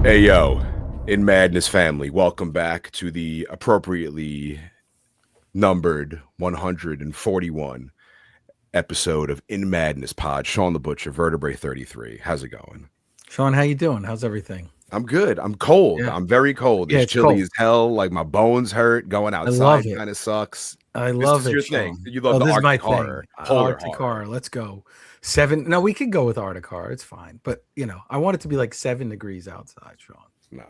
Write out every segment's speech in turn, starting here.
Hey yo, In Madness family, welcome back to the appropriately numbered 141 episode of In Madness Pod. Shawn the Butcher, Vertebrae33. How's it going? Shawn, how you doing? How's everything? I'm good. I'm cold. Yeah. I'm very cold. Yeah, It's it's chilly cold. as hell. Like my bones hurt. Going I love outside it. kind of sucks. I This love is it, your thing. Shawn. You love Oh, the this is my Arctic thing. horror, polar Arctic horror. horror. Let's go. 7. No, we could go with Arctic horror. It's fine. But, I want it to be like 7 degrees outside, Shawn. No,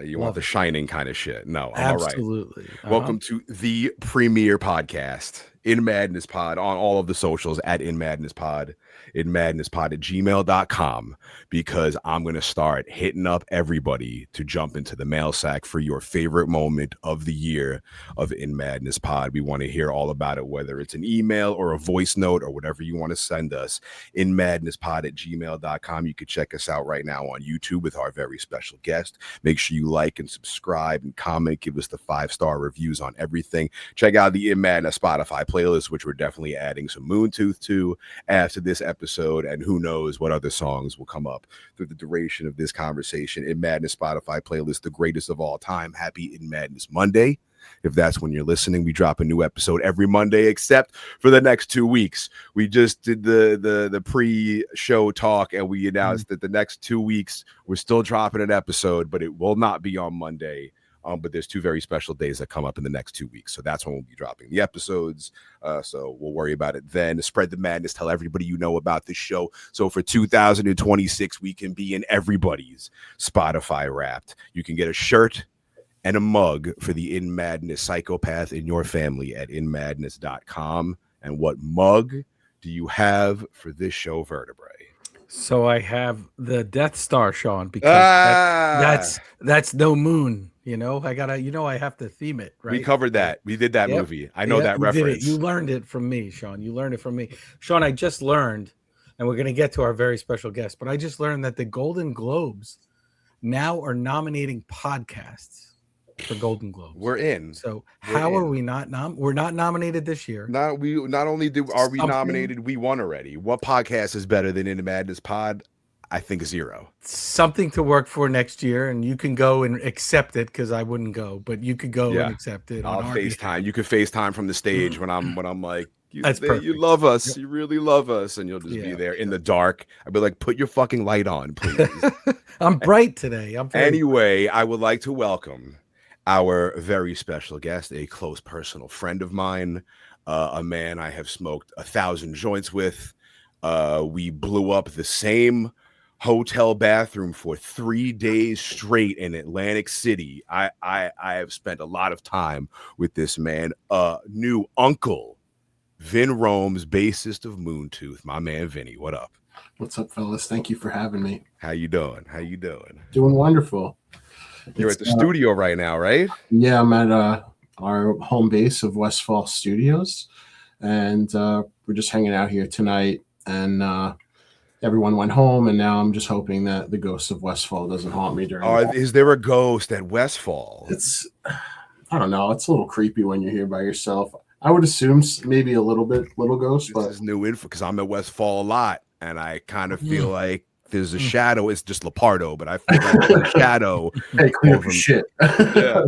you want the Shining kind of shit. No, I'm all right. Absolutely. Welcome to the premier podcast, In Madness Pod, on all of the socials at In Madness Pod, inmadnesspod@gmail.com, because I'm going to start hitting up everybody to jump into the mail sack for your favorite moment of the year of In Madness Pod. We want to hear all about it, whether it's an email or a voice note or whatever you want to send us. inmadnesspod@gmail.com. You can check us out right now on YouTube with our very special guest. Make sure you like and subscribe and comment. Give us the 5-star reviews on everything. Check out the In Madness Spotify playlist, which we're definitely adding some Moontooth to after this episode, and who knows what other songs will come up through the duration of this conversation. In Madness Spotify playlist, the greatest of all time. Happy In Madness Monday. If that's when you're listening, we drop a new episode every Monday, except for the next 2 weeks. We just did the pre-show talk, and we announced that the next 2 weeks we're still dropping an episode, but it will not be on Monday. But there's 2 very special days that come up in the next 2 weeks. So that's when we'll be dropping the episodes. So we'll worry about it then. Spread the madness. Tell everybody you know about this show. So for 2026, we can be in everybody's Spotify Wrapped. You can get a shirt and a mug for the In Madness psychopath in your family at inmadness.com. And what mug do you have for this show, Vertebrae? So I have the Death Star, Shawn, because that's no moon. I have to theme it, right? We covered that. We did that movie. I know that reference. You learned it from me, Shawn. You learned it from me. Shawn, I just learned, and we're going to get to our very special guest, but I just learned that the Golden Globes now are nominating podcasts for Golden Globes. We're in. So are we not we're not nominated this year? Not only are we nominated, we won already. What podcast is better than In the Madness Pod? I think 0. Something to work for next year, and you can go and accept it, because I wouldn't go, but you could go and accept it. I'll FaceTime. You could FaceTime from the stage when I'm like, that's perfect. You love us. Yep. You really love us. And you'll just be there in the dark. I'd be like, put your fucking light on, please. I'm bright today. Anyway, I would like to welcome our very special guest, a close personal friend of mine, a man I have smoked 1,000 joints with. We blew up the same hotel bathroom for 3 days straight in Atlantic City. I have spent a lot of time with this man, new uncle, Vin Rome's, bassist of Moontooth. My man, Vinny, what up? What's up, fellas? Thank you for having me. How you doing? Doing wonderful. You're at the studio right now, right? Yeah, I'm at our home base of Westfall Studios, and we're just hanging out here tonight, and everyone went home, and now I'm just hoping that the ghost of Westfall doesn't haunt me during Is there a ghost at Westfall? I don't know. It's a little creepy when you're here by yourself. I would assume maybe a little ghost, but this is new info because I'm at Westfall a lot, and I kind of feel like there's a shadow. It's just Lepardo, but I feel like there's a shadow. Hey, clean up your shit. Yeah.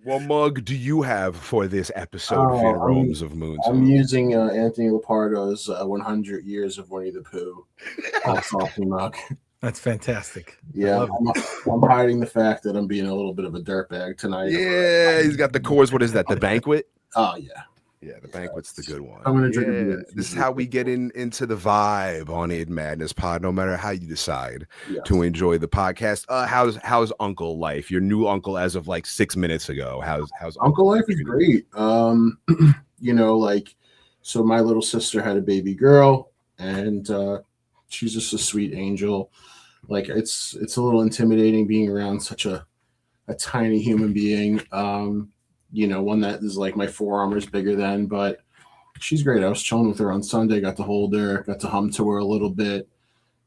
What mug do you have for this episode of Vin Rome's of Moons? I'm using Anthony Lepardo's 100 Years of Winnie the Pooh coffee mug. That's fantastic. Yeah, I'm hiding the fact that I'm being a little bit of a dirtbag tonight. Yeah, he's got the Coors. What is that? The Banquet? Oh, yeah. Yeah, the Banquet's the good one. I'm gonna drink a beer. This is how we get into the vibe on In Madness Pod, no matter how you decide to enjoy the podcast. How's Uncle life? Your new uncle as of like 6 minutes ago. How's Uncle life is great. So my little sister had a baby girl, and she's just a sweet angel. Like it's a little intimidating being around such a tiny human being. One that is like my forearm is bigger than, but she's great. I was chilling with her on Sunday, got to hold her, got to hum to her a little bit.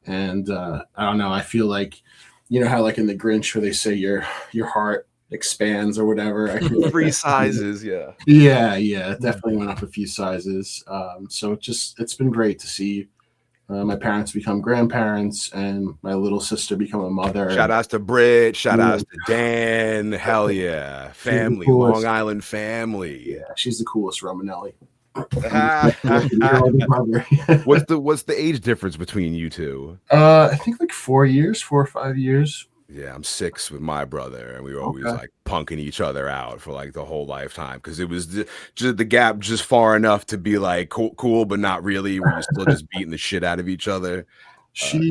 And I don't know, I feel like, how like in the Grinch where they say your heart expands or whatever. I feel 3 sizes, yeah. Yeah, it definitely went up a few sizes. So it's been great to see My parents become grandparents, and my little sister become a mother. Shout outs to Britt. Shout outs to Dan. Hell yeah. Family. Long Island family. Yeah, she's the coolest Romanelli. What's the age difference between you two? I think like 4 or 5 years. Yeah, I'm 6 with my brother, and we were always like punking each other out for like the whole lifetime because it was just the gap just far enough to be like cool, but not really. Where you're still just beating the shit out of each other. She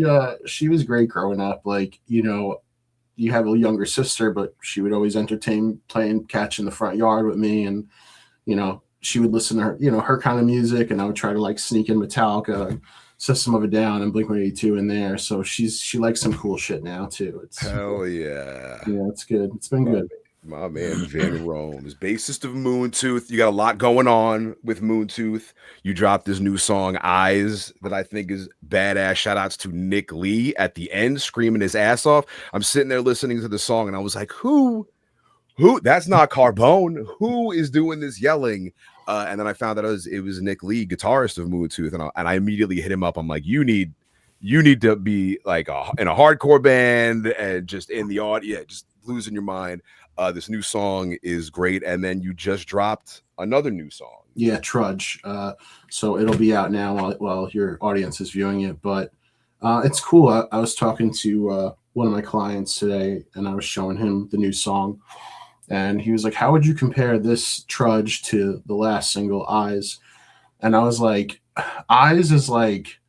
was great growing up. Like, you know, you have a younger sister, but she would always entertain playing catch in the front yard with me, and you know, she would listen to her, you know, her kind of music, and I would try to like sneak in Metallica, System of a Down, and Blink-182 in there. So she likes some cool shit now too. It's hell yeah. Yeah, it's good. It's been good. My man Vin Rome is bassist of Moontooth. You got a lot going on with Moontooth. You dropped this new song, Eyes, that I think is badass. Shout outs to Nick Lee at the end, screaming his ass off. I'm sitting there listening to the song, and I was like, who? That's not Carbone. Who is doing this yelling? And then I found out it was Nick Lee, guitarist of Moontooth, and I immediately hit him up. I'm like, you need to be like in a hardcore band and just in the audio, just losing your mind. This new song is great, and then you just dropped another new song. Yeah, Trudge. So it'll be out now while your audience is viewing it. But it's cool. I was talking to one of my clients today, and I was showing him the new song, and he was like, "How would you compare this Trudge to the last single, Eyes?" And I was like, "Eyes is like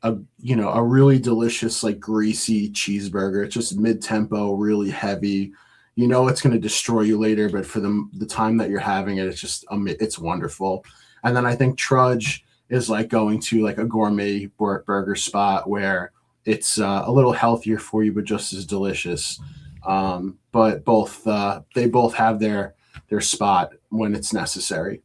a really delicious, like greasy cheeseburger. It's just mid-tempo, really heavy. You know it's going to destroy you later, but for the time that you're having it, it's just it's wonderful." And then I think Trudge is like going to like a gourmet burger spot where it's a little healthier for you, but just as delicious. But they both have their spot when it's necessary.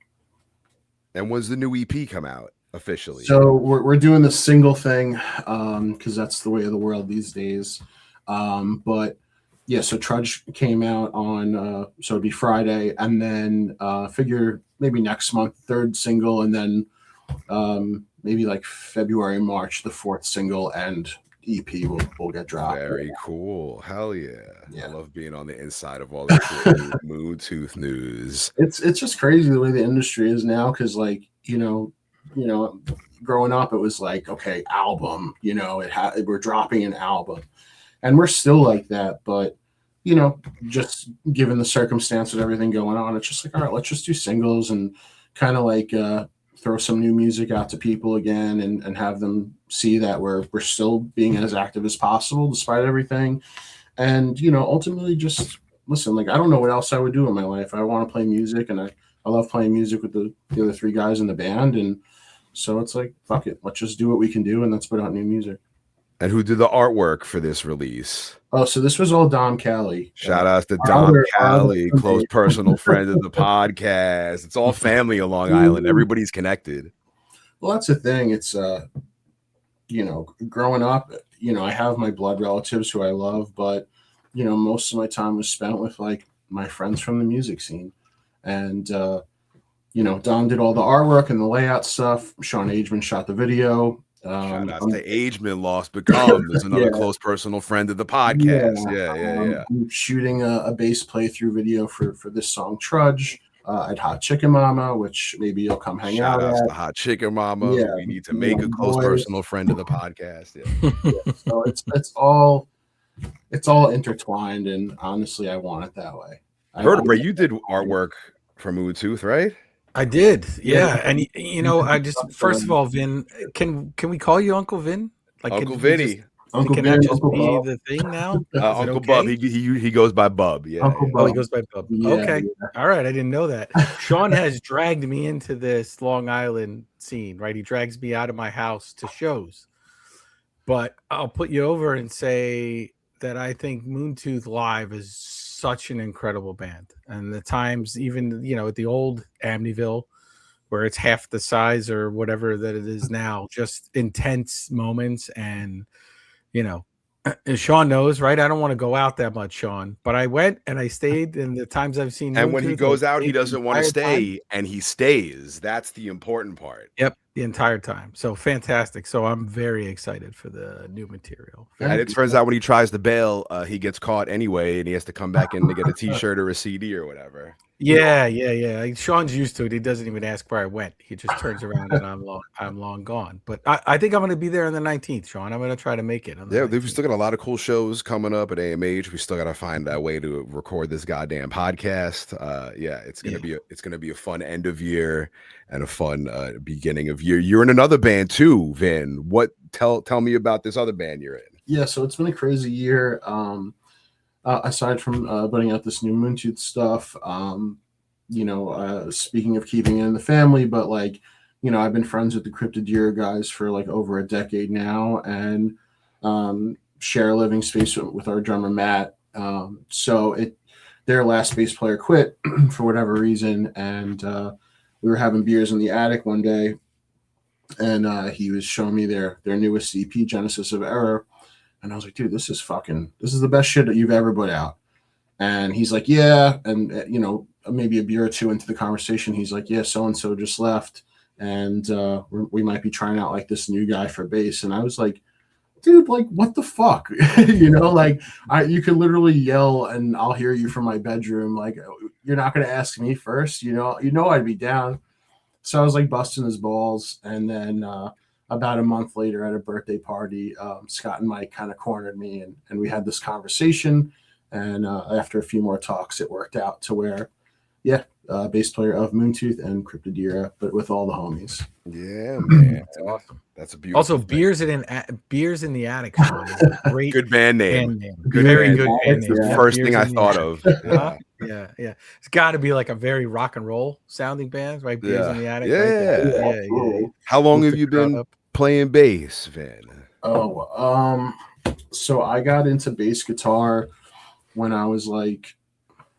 And when's the new EP come out officially? So we're doing the single thing because that's the way of the world these days. But yeah, so Trudge came out on so it'd be Friday, and then figure maybe next month, third single, and then maybe like February, March, the fourth single, and EP will get dropped. Very cool. Hell yeah. I love being on the inside of all the Moontooth news. It's just crazy the way the industry is now, because like, you know, growing up it was like, okay, album, you know, we're dropping an album. And we're still like that, but you know, just given the circumstance of everything going on, it's just like, all right, let's just do singles and kind of like throw some new music out to people again, and have them see that we're still being as active as possible despite everything. And you know, ultimately just listen, like I don't know what else I would do in my life. I want to play music, and I love playing music with the other three guys in the band, and so it's like, fuck it, let's just do what we can do, and let's put out new music. And who did the artwork for this release? Oh, so this was all Dom Cali. Shout out to Dom Cali, close personal friend of the podcast. It's all family on Long Island. Everybody's connected. Well, that's the thing. It's, you know, growing up, you know, I have my blood relatives who I love, but, you know, most of my time was spent with like my friends from the music scene. And, you know, Dom did all the artwork and the layout stuff. Shawn Ageman shot the video. Shout out to Ageman, lost becomes another close personal friend of the podcast. Yeah. I'm shooting a bass playthrough video for this song Trudge at Hot Chicken Mama, which maybe you'll come hang out at. Shout out to Hot Chicken Mama. Yeah, we need to make a close personal friend of the podcast. Yeah. So it's all intertwined, and honestly, I want it that way. Vertebrae, you did artwork for Moontooth, right? I did, yeah. And you know, I just first of all, Vin, can we call you Uncle Vin? Like Uncle Vinny? Uncle can Vin, that just Uncle be Bob. the thing now? Uncle okay? Bub. He goes by Bub. Yeah. Uncle Oh, he Bob. goes by Bub. Yeah, Okay, yeah. all right. I didn't know that. Shawn has dragged me into this Long Island scene, right? He drags me out of my house to shows. But I'll put you over and say that I think Moontooth Live is such an incredible band, and the times, even you know, at the old Amityville, where it's half the size or whatever that it is now, just intense moments. And you know, as Shawn knows, right? I don't want to go out that much, Shawn, but I went and I stayed. And the times I've seen, and when he goes out, he the doesn't want to entire stay, and he stays. That's the important part. Yep. the entire time. So fantastic. So I'm very excited for the new material. And it turns out when he tries to bail, he gets caught anyway, and he has to come back in to get a T-shirt or a CD or whatever. Yeah. Sean's used to it. He doesn't even ask where I went. He just turns around and I'm long gone. But I think I'm going to be there on the 19th, Sean. I'm going to try to make it. Yeah, we've still got a lot of cool shows coming up at AMH. We still got to find a way to record this goddamn podcast. Yeah, it's gonna be a fun end of year and a fun beginning of year. You're in another band too, Vin. Tell me about this other band you're in. Yeah, so it's been a crazy year. Aside from putting out this new Moontooth stuff, speaking of keeping it in the family, but like, I've been friends with the Cryptodira guys for like over a decade now, and share a living space with our drummer Matt. Their last bass player quit for whatever reason, and we were having beers in the attic one day, and he was showing me their newest EP, Genesis of Error. And I was like, dude, this is the best shit that you've ever put out. And he's like, yeah. And, maybe a beer or two into the conversation, he's like, yeah, so-and-so just left. And we might be trying out like this new guy for bass. And I was like, dude, like, what the fuck? You could literally yell and I'll hear you from my bedroom. Like, you're not going to ask me first, I'd be down. So I was like busting his balls. And then, about a month later at a birthday party, Scott and Mike kind of cornered me and we had this conversation. And after a few more talks, it worked out to where, bass player of Moontooth and Cryptodira, but with all the homies. Yeah, man. That's awesome. That's a beautiful Also, thing. Beers in the Attic. Sean, is a great good band name. Very good band name. The first thing I thought of. Yeah. It's got to be like a very rock and roll sounding band, right? Beers in the Attic. Yeah. How long have you been playing bass, Vin? So I got into bass guitar when I was like,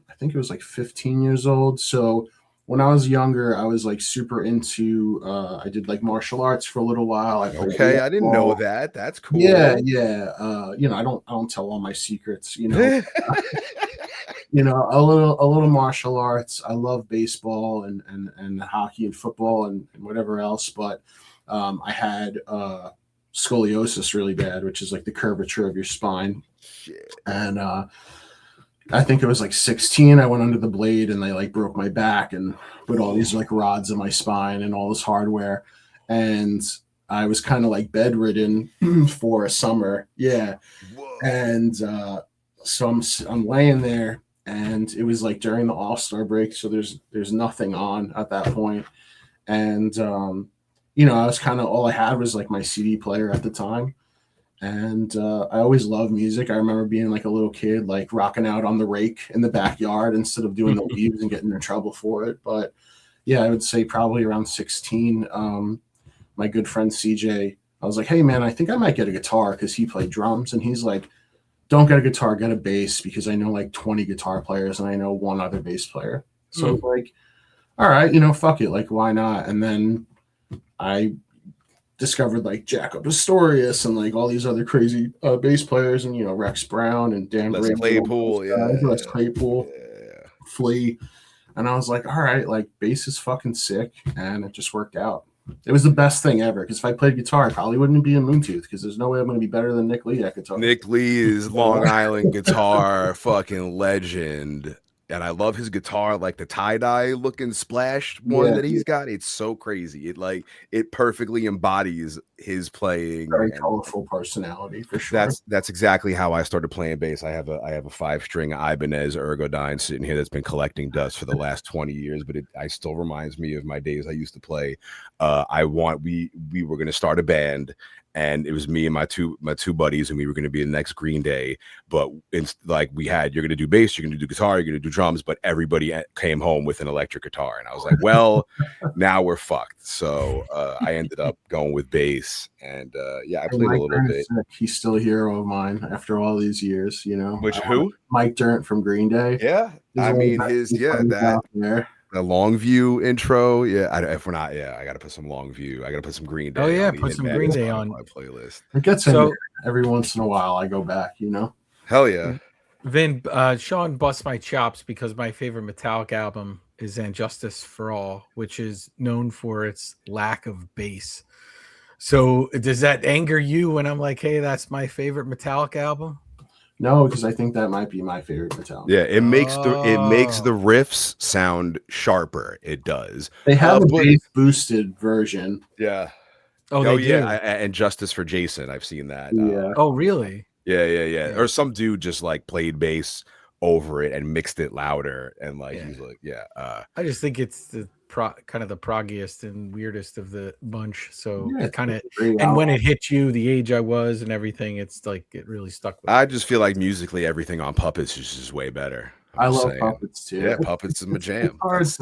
I think it was like 15 years old. So when I was younger, I was like super into, I did like martial arts for a little while. I didn't know that. That's cool. Yeah. I don't tell all my secrets, a little martial arts. I love baseball and hockey and football and whatever else. But I had scoliosis really bad, which is like the curvature of your spine. Shit. And I think it was like 16. I went under the blade and they like broke my back and put all these like rods in my spine and all this hardware. And I was kind of like bedridden for a summer. Yeah. Whoa. And so I'm laying there, and it was like during the All-Star break. So there's nothing on at that point. And, I was kind of, all I had was like my CD player at the time. And I always loved music. I remember being like a little kid, like rocking out on the rake in the backyard instead of doing the leaves and getting in trouble for it. But yeah, I would say probably around 16, my good friend CJ, I was like, hey man, I think I might get a guitar, because he played drums. And he's like, don't get a guitar, get a bass, because I know like 20 guitar players and I know one other bass player. So I was like, all right, fuck it. Like, why not? And then I discovered like Jacob Astorius and like all these other crazy bass players, and Rex Brown and Dan Les Claypool, Les Claypool, Flea. And I was like, all right, like bass is fucking sick, and it just worked out. It was the best thing ever, because if I played guitar, I probably wouldn't be in Moontooth, because there's no way I'm going to be better than Nick Lee at guitar. Nick Lee is Long Island guitar fucking legend. And I love his guitar, like the tie-dye looking splash one that he's got. It's so crazy. It perfectly embodies his playing. Very colorful personality, for sure. That's exactly how I started playing bass. I have a 5-string Ibanez Ergodyne sitting here that's been collecting dust for the last 20 years, but it still reminds me of my days I used to play. We were going to start a band, and it was me and my two buddies, and we were going to be the next Green Day. But it's like you're going to do bass, you're going to do guitar, you're going to do drums, but everybody came home with an electric guitar. And I was like, well, now we're fucked. So I ended up going with bass. And I played a little bit. He's still a hero of mine after all these years, Which who? Mike Dirnt from Green Day. Yeah. I mean, the Longview intro. Yeah. I got to put some Longview. I got to put some Green Day. Oh, yeah. Put some Green Day on my playlist. It gets in there. Every once in a while. I go back, Hell yeah. Vin, Sean busts my chops because my favorite Metallica album is And Justice for All, which is known for its lack of bass. So does that anger you when I'm like, hey, that's my favorite Metallica album? No, because I think that might be my favorite Metallica. Yeah, it makes the riffs sound sharper. It does. They have a But bass boosted version. yeah. Oh, they do. And Justice for Jason, I've seen that. Yeah. Oh, really? Yeah. Or some dude just like played bass over it and mixed it louder, and like he's like, I just think it's the kind of the proggiest and weirdest of the bunch. So it kind of, and when it hit you, the age I was and everything, it's like it really stuck with me. I just feel like musically everything on Puppets is just way better. I love Puppets too. Yeah, Puppets is my jam.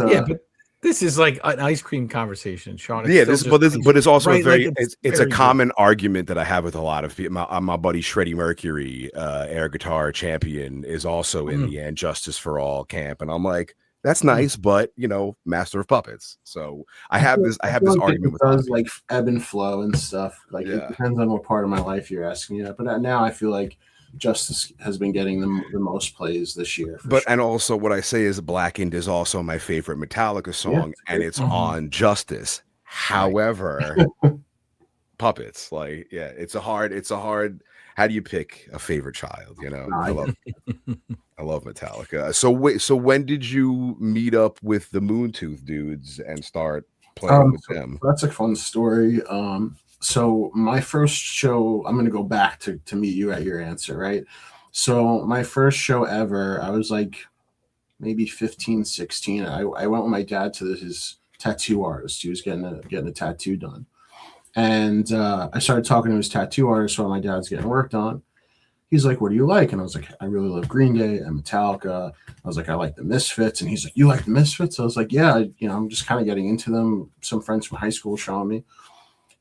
Yeah, but this is like an ice cream conversation, Shawn. Yeah, but it's also right, very, like it's a common argument that I have with a lot of people. My buddy Shreddy Mercury, air guitar champion, is also in the And Justice for All camp, and I'm like, that's nice, but you know, Master of Puppets. So I have this argument with does like ebb and flow and stuff. Like it depends on what part of my life you're asking me that. But now I feel like Justice has been getting the most plays this year. But and also what I say is Blackened is also my favorite Metallica song, and it's on Justice. However, Puppets, like, it's a hard. How do you pick a favorite child? You know, I love Metallica. So when did you meet up with the Moontooth dudes and start playing with them? That's a fun story. So my first show, I'm going to go back to meet you at your answer, right? So my first show ever, I was like maybe 15, 16. I went with my dad to his tattoo artist. He was getting a tattoo done. And I started talking to his tattoo artist while my dad's getting work done. He's like, what do you like? And I was like, I really love Green Day and Metallica. I was like, I like the Misfits. And he's like, you like the Misfits? I was like, yeah, I'm just kind of getting into them. Some friends from high school showing me.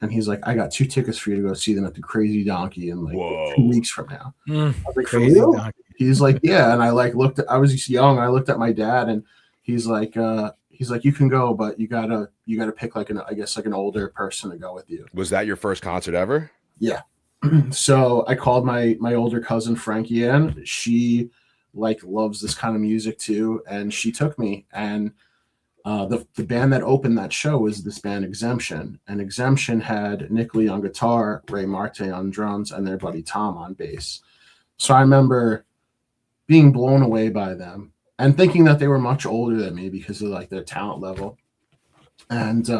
And he's like, I got 2 tickets for you to go see them at the Crazy Donkey in like 2 weeks from now. I was like, Crazy Donkey. He's like, yeah. And I like I was young. I looked at my dad and he's like, you can go, but you gotta pick like an older person to go with you. Was that your first concert ever? Yeah. So I called my older cousin Frankie in. She like loves this kind of music too, and she took me. And the band that opened that show was this band Exemption, and Exemption had Nick Lee on guitar, Ray Marte on drums, and their buddy Tom on bass. So I remember being blown away by them and thinking that they were much older than me because of like their talent level. And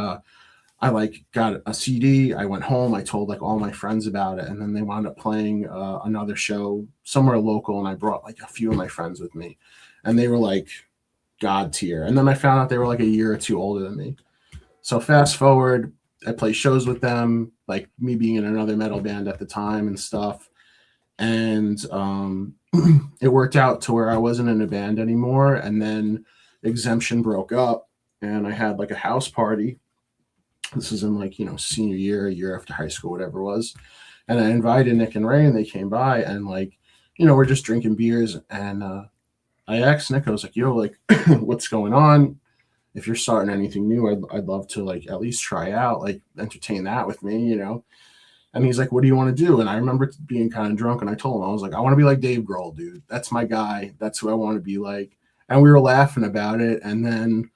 I like got a CD. I went home. I told like all my friends about it, and then they wound up playing another show somewhere local, and I brought like a few of my friends with me, and they were like God tier. And then I found out they were like a year or two older than me. So fast forward, I play shows with them, like me being in another metal band at the time and stuff. And it worked out to where I wasn't in a band anymore. And then Exemption broke up, and I had like a house party. This is in like, senior year after high school, whatever it was. And I invited Nick and Ray, and they came by, and like, we're just drinking beers. And I asked Nick, I was like, yo, like, what's going on? If you're starting anything new, I'd love to like at least try out, like entertain that with me, And he's like, what do you want to do? And I remember being kind of drunk, and I told him, I was like, I want to be like Dave Grohl, dude. That's my guy. That's who I want to be like. And we were laughing about it. And then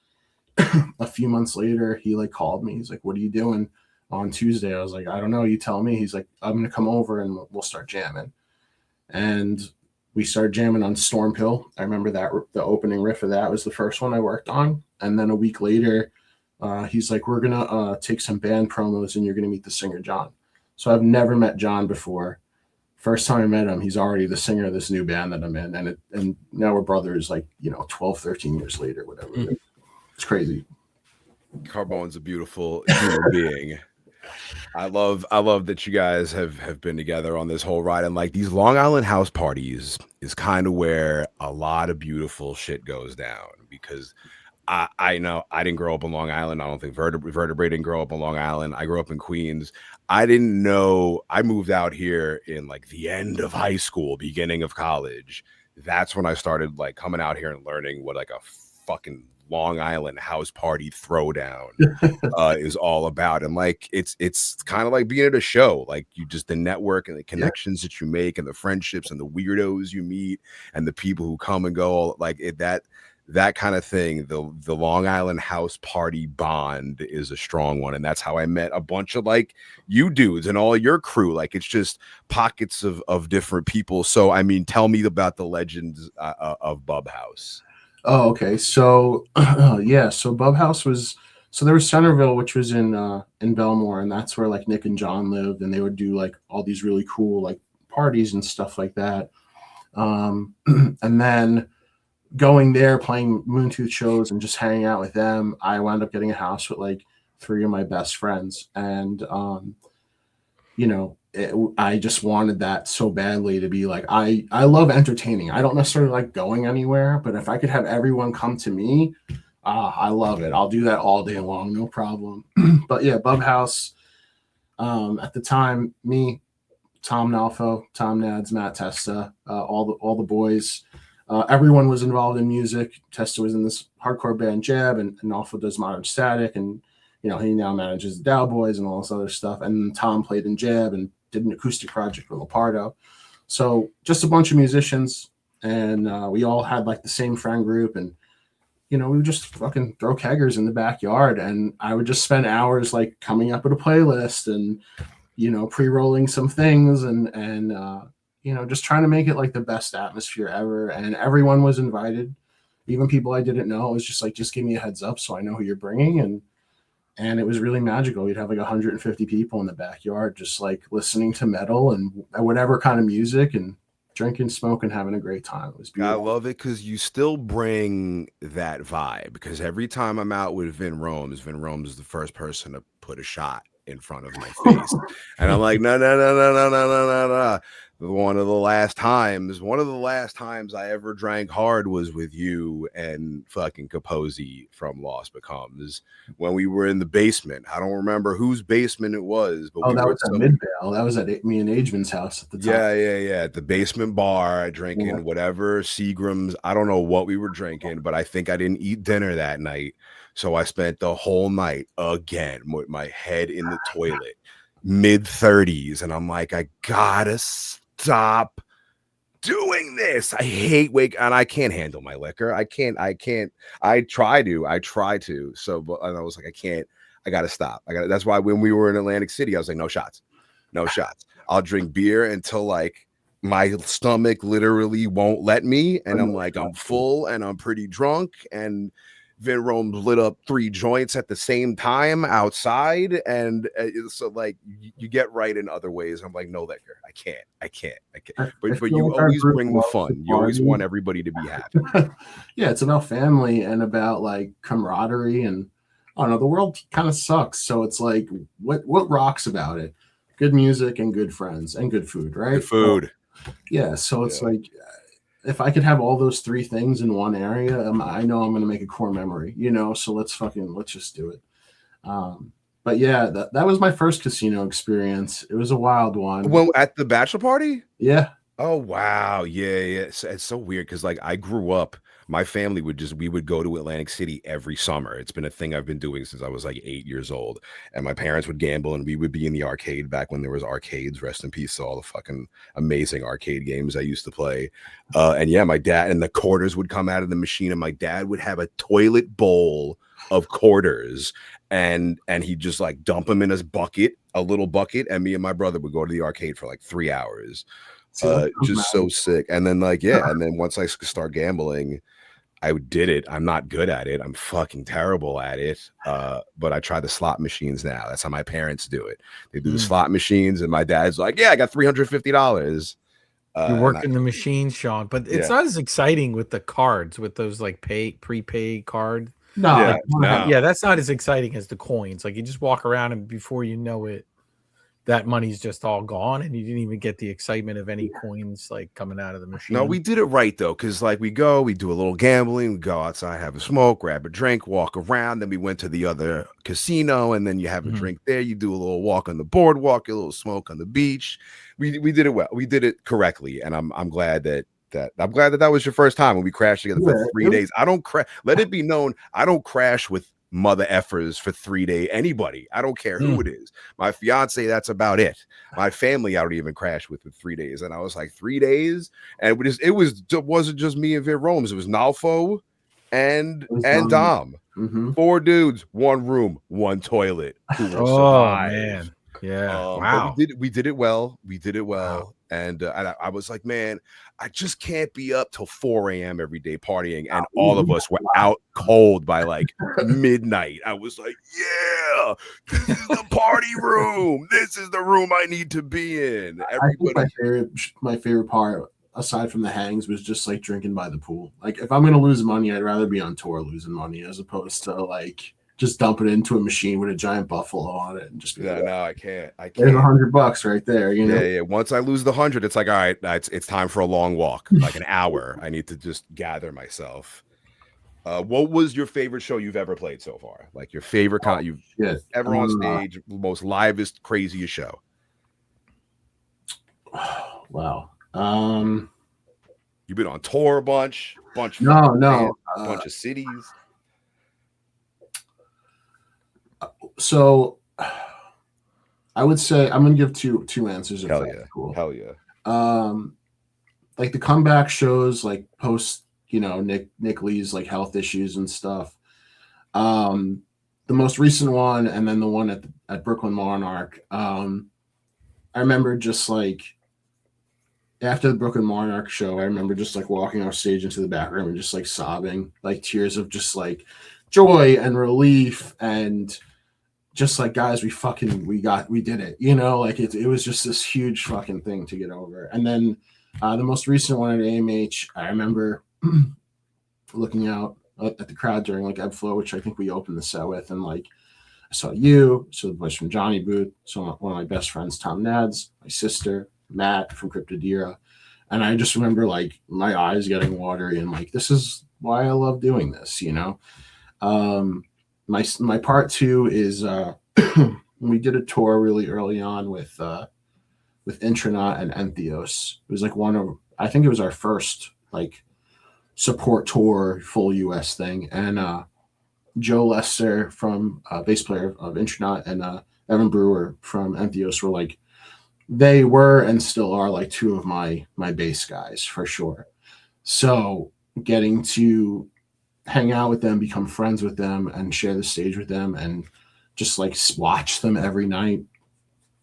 a few months later, he like called me. He's like, what are you doing on Tuesday? I was like, I don't know. You tell me. He's like, I'm going to come over and we'll start jamming. And we started jamming on Storm Hill. I remember that the opening riff of that was the first one I worked on. And then a week later, he's like, we're going to take some band promos and you're going to meet the singer, John. So I've never met John before. First time I met him, he's already the singer of this new band that I'm in. And now we're brothers like, 12, 13 years later, whatever. Mm-hmm. It's crazy. Carbone's a beautiful human being. I love that you guys have been together on this whole ride, and like these Long Island house parties is kind of where a lot of beautiful shit goes down, because I know I didn't grow up in Long Island. I don't think Vertebrae didn't grow up in Long Island. I grew up in Queens. I didn't know. I moved out here in like the end of high school, beginning of college. That's when I started like coming out here and learning what like a fucking Long Island house party throwdown is all about. And like it's kind of like being at a show, like you just the network and the connections that you make and the friendships and the weirdos you meet and the people who come and go, like that kind of thing, the Long Island house party bond is a strong one. And that's how I met a bunch of like you dudes and all your crew. Like it's just pockets of different people. So, I mean, tell me about the legends of Bub House. Oh, okay. So yeah, so Bub House was, so there was Centerville, which was in Belmore, and that's where like Nick and John lived, and they would do like all these really cool like parties and stuff like that. And then going there, playing Moontooth shows and just hanging out with them, I wound up getting a house with like three of my best friends. And, I just wanted that so badly to be like, I love entertaining. I don't necessarily like going anywhere, but if I could have everyone come to me, I love it. I'll do that all day long, no problem. But yeah, Bub House, at the time, me, Tom Nalfo, Tom Nads, Matt Testa, all the boys, everyone was involved in music. Testa was in this hardcore band Jab, and Nalfo does Modern Static, and he now manages the Dow Boys and all this other stuff. And Tom played in Jab and did an acoustic project with Lepardo. So just a bunch of musicians, and we all had like the same friend group, and we would just fucking throw keggers in the backyard, and I would just spend hours like coming up with a playlist and pre-rolling some things and just trying to make it like the best atmosphere ever. And everyone was invited, even people I didn't know. It was just like, just give me a heads up so I know who you're bringing. And it was really magical. We'd have like 150 people in the backyard, just like listening to metal and whatever kind of music, and drinking, smoking, having a great time. It was beautiful. I love it because you still bring that vibe, because every time I'm out with Vin Romes is the first person to put a shot in front of my face. And I'm like, no. One of the last times I ever drank hard was with you and fucking Capozzi from Lost Becomes, when we were in the basement. I don't remember whose basement it was, but that was at Midvale. That was at me and Ageman's house at the time. Yeah. At the basement bar, drinking whatever Seagram's. I don't know what we were drinking, but I think I didn't eat dinner that night. So I spent the whole night again with my head in the toilet, mid-30s. And I'm like, I gotta stop doing this. I hate and I can't handle my liquor. I try to. So, but I was like, I gotta stop. That's why when we were in Atlantic City, I was like, no shots. I'll drink beer until like my stomach literally won't let me. And I'm like, I'm full and I'm pretty drunk. And Vin Rome lit up 3 joints at the same time outside, and so like you get right in other ways. I'm like, no liquor, I can't. But you always bring the fun. You always want everybody to be happy. Yeah, it's about family and about like camaraderie, and I don't know, the world kind of sucks. So it's like, what rocks about it? Good music and good friends and good food, right? Good food. Yeah. So it's like, if I could have all those 3 things in one area, I know I'm going to make a core memory, so let's just do it. But yeah, that was my first casino experience. It was a wild one. Well, at the bachelor party? Yeah. Oh, wow. Yeah. It's so weird because like I grew up, my family we would go to Atlantic City every summer. It's been a thing I've been doing since I was like 8 years old. And my parents would gamble and we would be in the arcade back when there was arcades. Rest in peace to all the fucking amazing arcade games I used to play. And yeah, my dad, and the quarters would come out of the machine, and my dad would have a toilet bowl of quarters, and he'd just like dump them in his bucket, a little bucket, and me and my brother would go to the arcade for like 3 hours. Just so sick. And then like, and then once I start gambling, I did it. I'm not good at it. I'm fucking terrible at it. But I try the slot machines now. That's how my parents do it. They do the slot machines, and my dad's like, yeah, I got $350. You're working the machine, Shawn, but it's not as exciting with the cards, with those like prepaid card. No. Yeah, that's not as exciting as the coins. Like you just walk around, and before you know it, that money's just all gone, and you didn't even get the excitement of any coins like coming out of the machine. No, we did it right though, because like we do a little gambling, we go outside, have a smoke, grab a drink, walk around. Then we went to the other casino, and then you have a drink there. You do a little walk on the boardwalk, a little smoke on the beach. We did it well. We did it correctly, and I'm glad that was your first time when we crashed together for 3 days. I don't crash. Let it be known, I don't crash with mother effers for 3 days. Anybody, I don't care who it is. My fiance, that's about it. My family, I don't even crash with for 3 days. And I was like, 3 days, and it wasn't just me and Vin Romes. It was Nalfo and Dom. Dom. Mm-hmm. 4 dudes, 1 room, 1 toilet. Who will Oh survive? man, yeah, But wow. we did it well. We did it well. Wow. And I was like, man, I just can't be up till 4 a.m. every day partying. And all of us were out cold by like midnight. I was like, yeah, this is the party room. This is the room I need to be in. Everybody. I think my favorite part, aside from the hangs, was just like drinking by the pool. Like if I'm gonna lose money, I'd rather be on tour losing money as opposed to like just dump it into a machine with a giant buffalo on it and just be Yeah, like, no, I can't. There's $100 right there, you know. Yeah. Once I lose the 100, it's like, all right, it's time for a long walk, like an hour. I need to just gather myself. What was your favorite show you've ever played so far? Like your favorite you've ever on stage, most livest, craziest show? Wow. You've been on tour a bunch No, bands, a bunch of cities. So I would say I'm gonna give two answers. Hell yeah. Cool. Hell yeah. Like the comeback shows, like post, Nick Lee's like health issues and stuff. The most recent one, and then the one at Brooklyn Monarch. I remember just like after the Brooklyn Monarch show, I remember just like walking off stage into the back room and just like sobbing, like tears of just like joy and relief and just like, guys, we did it, like it was just this huge fucking thing to get over. And then the most recent one at AMH, I remember looking out at the crowd during like Ebb Flow, which I think we opened the set with, and like I saw the boys from Johnny Booth, so one of my best friends, Tom Nads, my sister, Matt from Cryptodira, and I just remember like my eyes getting watery and like, this is why I love doing this, My part 2 is we did a tour really early on with Intronaut and Entheos. It was like I think it was our first like support tour, full US thing. And Joe Lester from bass player of Intronaut and Evan Brewer from Entheos were like, they were and still are like 2 of my bass guys for sure. So getting to hang out with them, become friends with them, and share the stage with them, and just like watch them every night,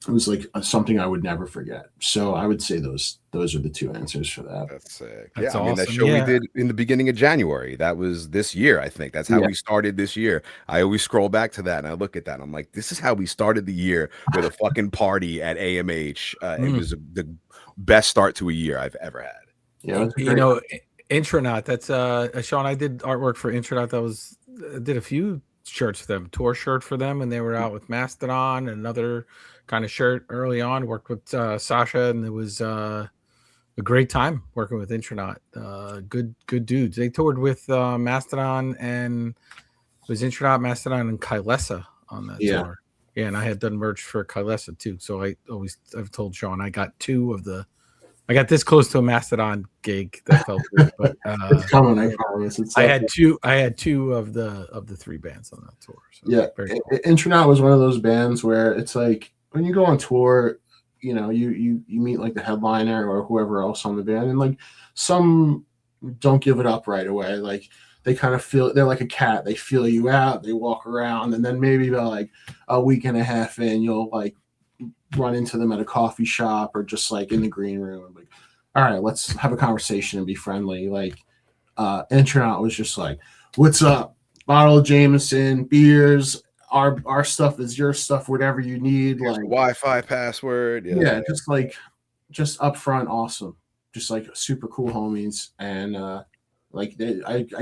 it was like something I would never forget. So I would say those are the 2 answers for that. That's sick. That's I mean, that awesome. show we did in the beginning of January, that was this year, I think. That's how we started this year. I always scroll back to that and I look at that and I'm like, this is how we started the year, with a fucking party at AMH. It was the best start to a year I've ever had. Yeah, Intronaut, that's Shawn, I did artwork for Intronaut. Did a few shirts for them, tour shirt for them, and they were out with Mastodon and another kind of shirt early on. Worked with Sasha, and it was a great time working with Intronaut. Good dudes. They toured with Mastodon, and it was Intronaut, Mastodon, and Kylesa on that tour. Yeah, and I had done merch for Kylesa too. So I've told Shawn I got this close to a Mastodon gig that felt good, but it's coming. I promise. I had two of the 3 bands on that tour. So yeah, cool. Intronaut was one of those bands where it's like when you go on tour, you meet like the headliner or whoever else on the band, and like some don't give it up right away. Like they kind of they're like a cat. They feel you out. They walk around, and then maybe about like a week and a half in, you'll like run into them at a coffee shop or just like in the green room. I'm like, all right, let's have a conversation and be friendly. Like Intronaut was just like, what's up? Bottle of Jameson, beers, our stuff is your stuff, whatever you need. Here's like Wi-Fi password. Yeah, just upfront, awesome. Just like super cool homies. And I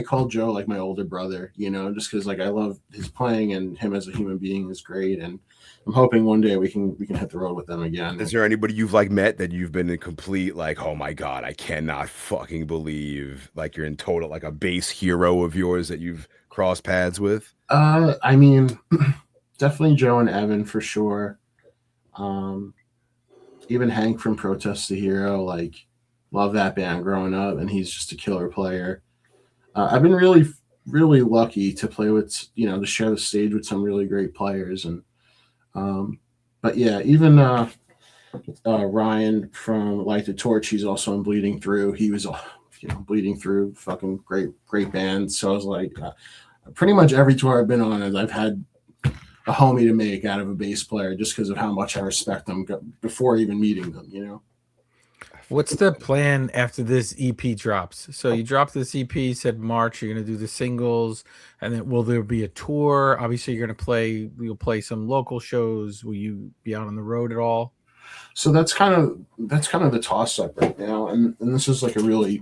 call Joe like my older brother, just because like I love his playing and him as a human being is great. And I'm hoping one day we can hit the road with them again. Is there anybody you've like met that you've been in complete like, oh my God, I cannot fucking believe like you're in total like a bass hero of yours that you've crossed paths with? I mean, definitely Joe and Evan for sure. Even Hank from Protest the Hero, like love that band growing up, and he's just a killer player. I've been really, really lucky to play with, to share the stage with some really great players. And but yeah, even Ryan from Light the Torch, he's also on Bleeding Through. He was Bleeding Through, fucking great band. So I was like, pretty much every tour I've been on, I've had a homie to make out of a bass player just because of how much I respect them before even meeting them. What's the plan after this EP drops? So you dropped this EP, said March, you're going to do the singles, and then will there be a tour? Obviously, you'll play some local shows. Will you be out on the road at all? So that's kind of the toss up right now. And this is like a really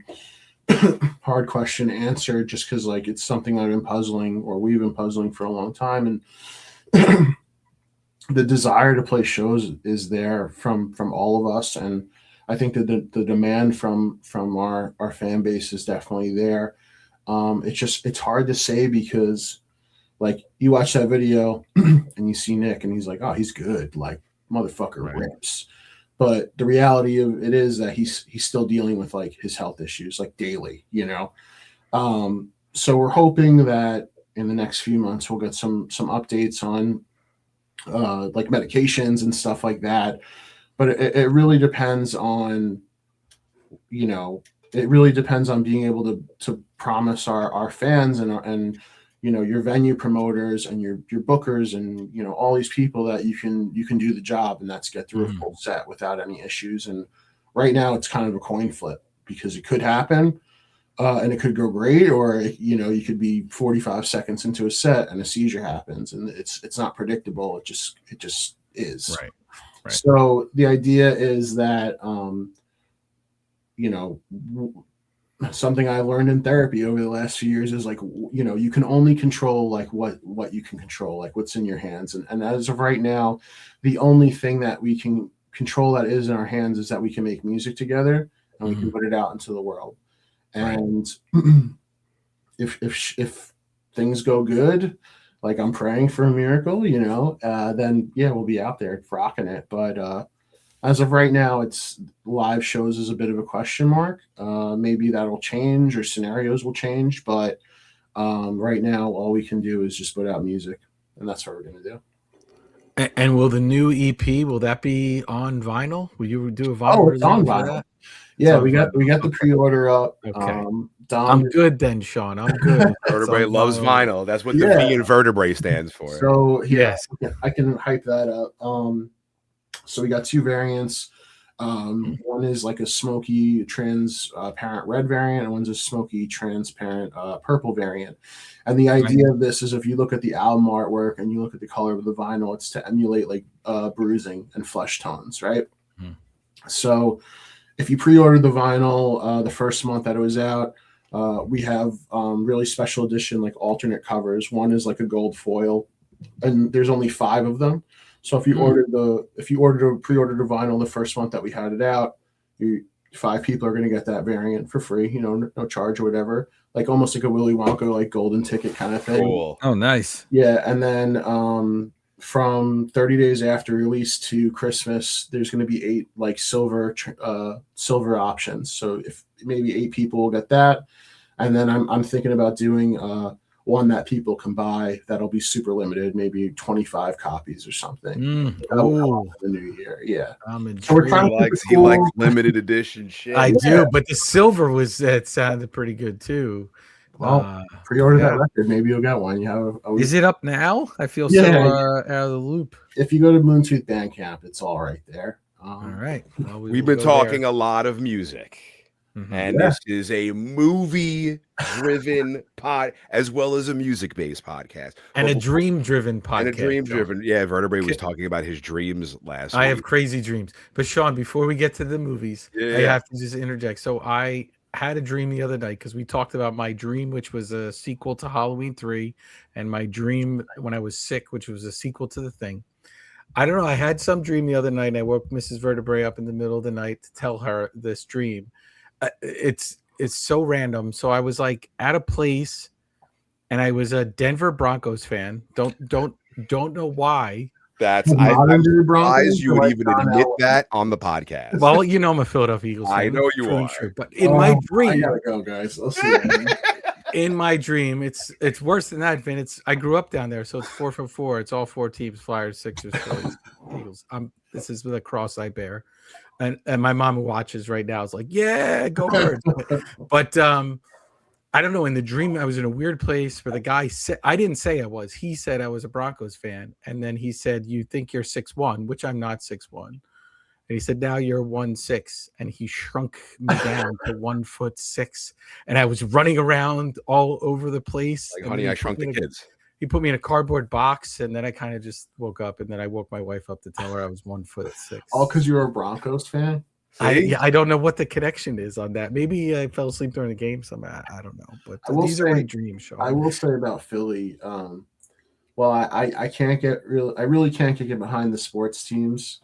hard question to answer just because like it's something we've been puzzling for a long time. And the desire to play shows is there from all of us. And I think that the demand from our fan base is definitely there. It's hard to say because like you watch that video and you see Nick and he's like, oh, he's good. Like motherfucker rips. But the reality of it is that he's still dealing with like his health issues like daily, So we're hoping that in the next few months we'll get some updates on like medications and stuff like that. But it really depends on, it really depends on being able to promise our fans and your venue promoters and your bookers and all these people that you can do the job, and that's get through a full set without any issues. And right now it's kind of a coin flip because it could happen and it could go great, or you could be 45 seconds into a set and a seizure happens, and it's not predictable. It just is. Right. So the idea is that something I learned in therapy over the last few years is like, you can only control like what you can control, like what's in your hands. And as of right now, the only thing that we can control that is in our hands is that we can make music together and we can put it out into the world. And if things go good, like I'm praying for a miracle, then yeah, we'll be out there rocking it. But as of right now, it's live shows is a bit of a question mark. Maybe that'll change or scenarios will change. But right now, all we can do is just put out music, and that's what we're going to do. And will the new EP, will that be on vinyl? Will you do a vinyl? Oh, it's on vinyl. Yeah, we got the pre-order up. Okay. I'm good then, Shawn. I'm good. Vertebrae loves vinyl. That's what the V in Vertebrae stands for. So yes, I can hype that up. So we got two variants. One is like a smoky transparent red variant, and one's a smoky transparent purple variant. And the idea of this is if you look at the album artwork and you look at the color of the vinyl, it's to emulate like bruising and flesh tones, right? So if you pre-order the vinyl the first month that it was out, we have really special edition like alternate covers. One is like a gold foil, and there's only 5 of them. So if you pre-ordered the vinyl the first month that we had it out, 5 people are going to get that variant for free, no charge or whatever, like almost like a Willy Wonka like golden ticket kind of thing. Cool. Oh, nice. Yeah, and then from 30 days after release to Christmas, there's going to be 8 like silver options. So if maybe 8 people will get that, and then I'm thinking about doing one that people can buy that'll be super limited, maybe 25 copies or something. That'll come out in the new year. Yeah. So he likes limited edition shit. I do, but the silver it sounded pretty good too. Well, pre-order that record. Maybe you'll get one. Is it up now? I feel so out of the loop. If you go to Bluetooth Bandcamp, it's all right there. All right. Well, we've been talking a lot of music. And this is a movie-driven pod as well as a music-based podcast. And a dream-driven podcast. And a dream-driven. Yeah, Vertebrae was talking about his dreams last week. I have crazy dreams. But Shawn, before we get to the movies, I have to just interject. So I had a dream the other night because we talked about my dream, which was a sequel to Halloween 3, and my dream when I was sick, which was a sequel to The Thing. I don't know. I had some dream the other night, and I woke Mrs. Vertebrae up in the middle of the night to tell her this dream. It's so random. So I was like at a place, and I was a Denver Broncos fan. Don't know why. I'm surprised you would even admit that on the podcast. Well, I'm a Philadelphia Eagles fan. I know you are. True. But in my dream, I gotta go, guys. Let's see. In my dream, it's worse than that, Vin. I grew up down there, so it's 4 for 4. It's all 4 teams: Flyers, Sixers, Phillies, Eagles. This is the cross I bear. and my mom who watches right now is like, yeah, go Birds. But I don't know. In the dream, I was in a weird place where the guy said, I didn't say I was. He said I was a Broncos fan, and then he said, "You think you're 6'1", which I'm not 6'1". And he said, "Now you're 1'6", and he shrunk me down to 1'6", and I was running around all over the place. Like, And Honey, then I Shrunk the Kids. he put me in a cardboard box, and then I kind of just woke up, and then I woke my wife up to tell her I was 1'6". All because you were a Broncos fan? I don't know what the connection is on that. Maybe I fell asleep during the game. I don't know. But these are my dreams, Shawn. I will say about Philly. Well, I can't get I really can't get behind the sports teams.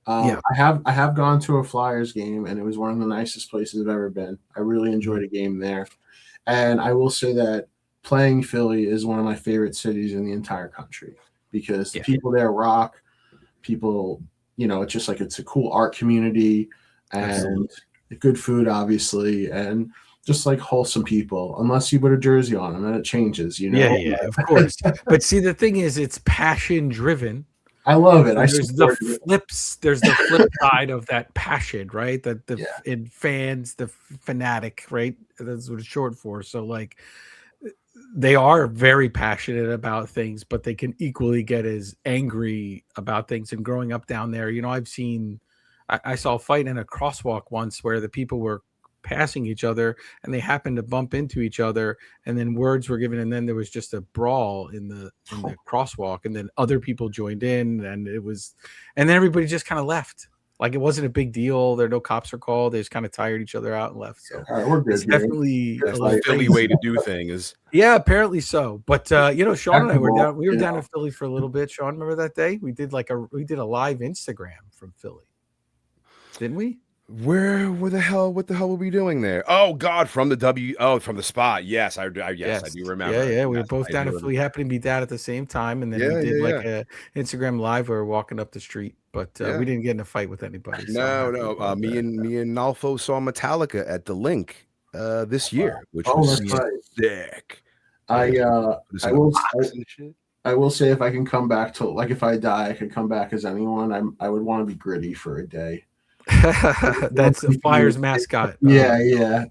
I have gone to a Flyers game, and it was one of the nicest places I've ever been. I really enjoyed a game there, and I will say that playing Philly is one of my favorite cities in the entire country because the people there rock. People, it's just like it's a cool art community. And good food, obviously, and just like wholesome people, unless you put a jersey on them, then it changes, Yeah, of course. But see, the thing is, it's passion driven. I love it. There's the flip side of that passion, right? In fans, the fanatic, right? That's what it's short for. So, like, they are very passionate about things, but they can equally get as angry about things. And growing up down there, I saw a fight in a crosswalk once where the people were passing each other and they happened to bump into each other, and then words were given, and then there was just a brawl in the crosswalk, and then other people joined in, and then everybody just kind of left. Like, it wasn't a big deal. There no cops were called. They just kind of tired each other out and left. So we're good. It's definitely the Philly way to do things. Yeah, apparently so. But Shawn and I were down. We were down in Philly for a little bit. Shawn, remember that day? We did a live Instagram from Philly. Didn't we? What the hell were we doing there? Oh God, from the spot. Yes, I do remember. Yeah. We were both down in Philly, happened to be down at the same time, and then we did a Instagram live where we were walking up the street, but we didn't get in a fight with anybody. So no. Me and Nalfo saw Metallica at the Link this year, which was sick. I will say, if I can come back to, like, if I die, I could come back as anyone. I would want to be Gritty for a day. That's a Flyers mascot. Yeah. I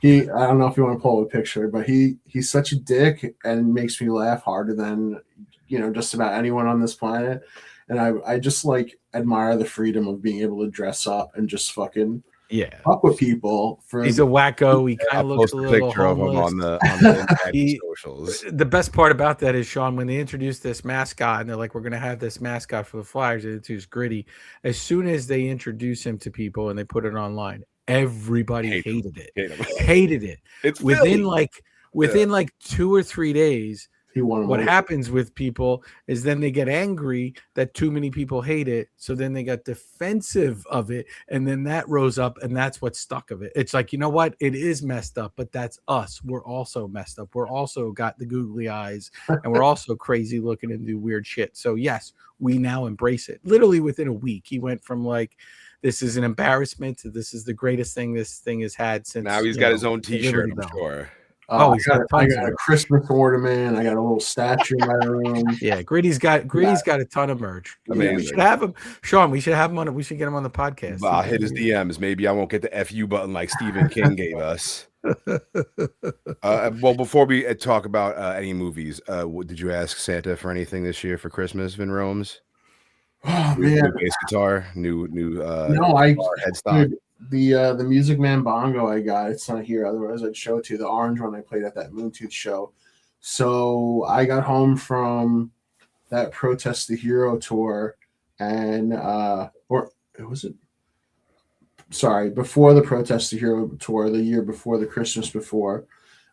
don't know if you want to pull a picture, but he's such a dick and makes me laugh harder than just about anyone on this planet. And I just like admire the freedom of being able to dress up and just fucking fuck with people. He's a wacko. He kind of looks a little picture of him on the socials. The best part about that is, Shawn, when they introduced this mascot and they're like, we're going to have this mascot for the Flyers, and it's Gritty. As soon as they introduce him to people and they put it online, everybody hated it. It's within like 2 or 3 days. What happens with people is then they get angry that too many people hate it, so then they got defensive of it, and then that rose up, and that's what stuck of it. It's like, you know what, it is messed up, but that's us. We're also messed up. We're also got the googly eyes, and we're also crazy looking and do weird shit. So yes, we now embrace it. Literally within a week, he went from like, this is an embarrassment to this is the greatest thing this thing has had since. Now he's got his own T-shirt, I'm sure. I got a Christmas ornament. I got a little statue in my room. Yeah, Gritty's got a ton of merch. Amazing. We should have him, Shawn. We should have him on. We should get him on the podcast. I'll hit his DMs. Maybe I won't get the FU button like Stephen King gave us. Well, before we talk about any movies, did you ask Santa for anything this year for Christmas, Vin Romes? Oh man, new bass guitar, new headstock. The Music Man bongo I got, it's not here, otherwise I'd show it to you. The orange one I played at that Moontooth show. So I got home from that Protest the Hero tour, and before the Protest the Hero tour, the year before, the Christmas before,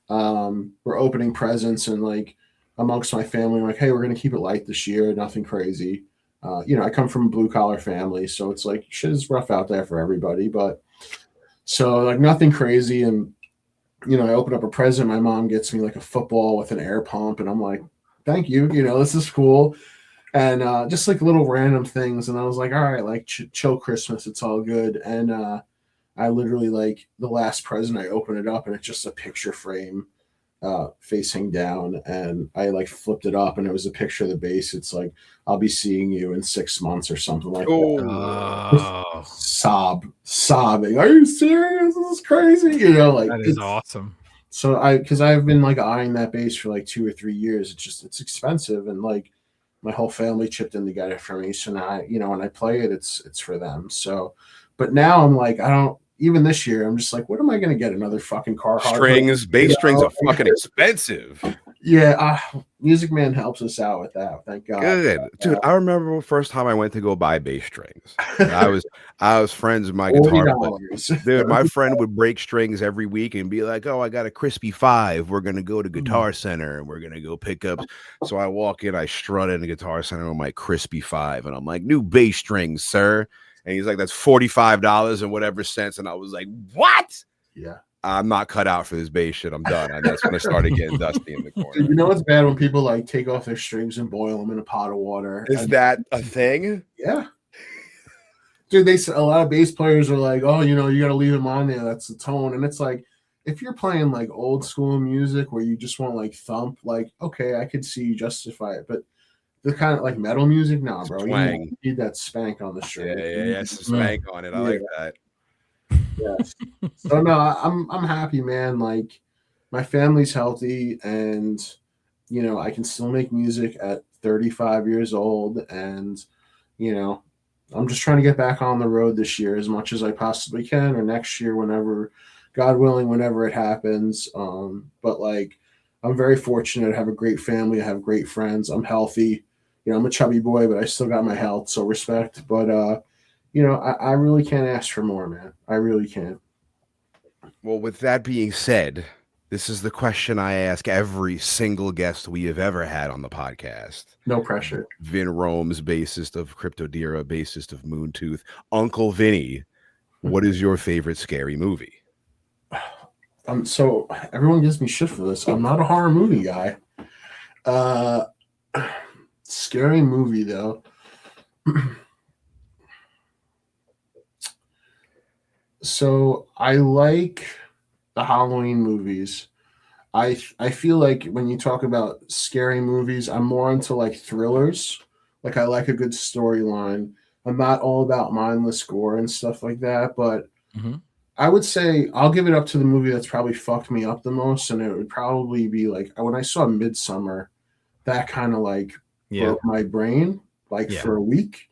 we're opening presents, and like amongst my family, we're like, hey, we're gonna keep it light this year, nothing crazy. I come from a blue collar family, so it's like shit is rough out there for everybody, but so like nothing crazy. And I open up a present, my mom gets me like a football with an air pump, and I'm like, thank you, this is cool. And just like little random things, and I was like, all right, like chill Christmas, it's all good. And I literally, like, the last present, I open it up and it's just a picture frame facing down, and I like flipped it up and it was a picture of the bass. It's like, I'll be seeing you in 6 months or something like that. sobbing. Are you serious? This is crazy. You know, like that is awesome. So because I've been like eyeing that bass for like 2 or 3 years. It's expensive, and like my whole family chipped in to get it for me. So now, when I play it, it's for them. So, but now I'm like, I don't. Even this year, I'm just like, what am I going to get? Another fucking car strings? Bass strings are fucking expensive. Yeah, Music Man helps us out with that. Thank God. Good, dude. I remember the first time I went to go buy bass strings. I was friends with my guitar player. Dude, my friend would break strings every week and be like, "Oh, I got a crispy 5. We're gonna go to Guitar Center and we're gonna go pick up." So I walk in, I strut in the Guitar Center with my crispy 5, and I'm like, "New bass strings, sir." And he's like, "That's $45 and whatever cents." And I was like, "What?" Yeah. I'm not cut out for this bass shit. I'm done. And that's when I started getting dusty in the corner. Dude, you know what's bad when people like take off their strings and boil them in a pot of water? Is that a thing? Yeah. Dude, a lot of bass players are like, "Oh, you got to leave them on there. That's the tone." And it's like, if you're playing like old school music where you just want like thump, like, okay, I could see you justify it. But the kind of like metal music, nah, bro. You need that spank on the string. Yeah, spank on it. I like that. Yes. So no, I'm happy, man. Like my family's healthy, and I can still make music at 35 years old, and I'm just trying to get back on the road this year as much as I possibly can, or next year, whenever, God willing, whenever it happens. But like, I'm very fortunate. I have a great family. I have great friends. I'm healthy. I'm a chubby boy, but I still got my health, so respect. But I really can't ask for more, man. I really can't. Well, with that being said, this is the question I ask every single guest we have ever had on the podcast. No pressure. Vin Rome's bassist of Cryptodira, bassist of Moontooth. Uncle Vinny, what is your favorite scary movie? So everyone gives me shit for this. I'm not a horror movie guy. Scary movie, though. So I like the Halloween movies. I feel like when you talk about scary movies, I'm more into like thrillers. Like I like a good storyline. I'm not all about mindless gore and stuff like that, but I would say I'll give it up to the movie that's probably fucked me up the most, and it would probably be like when I saw Midsummer, that kind of like broke my brain for a week.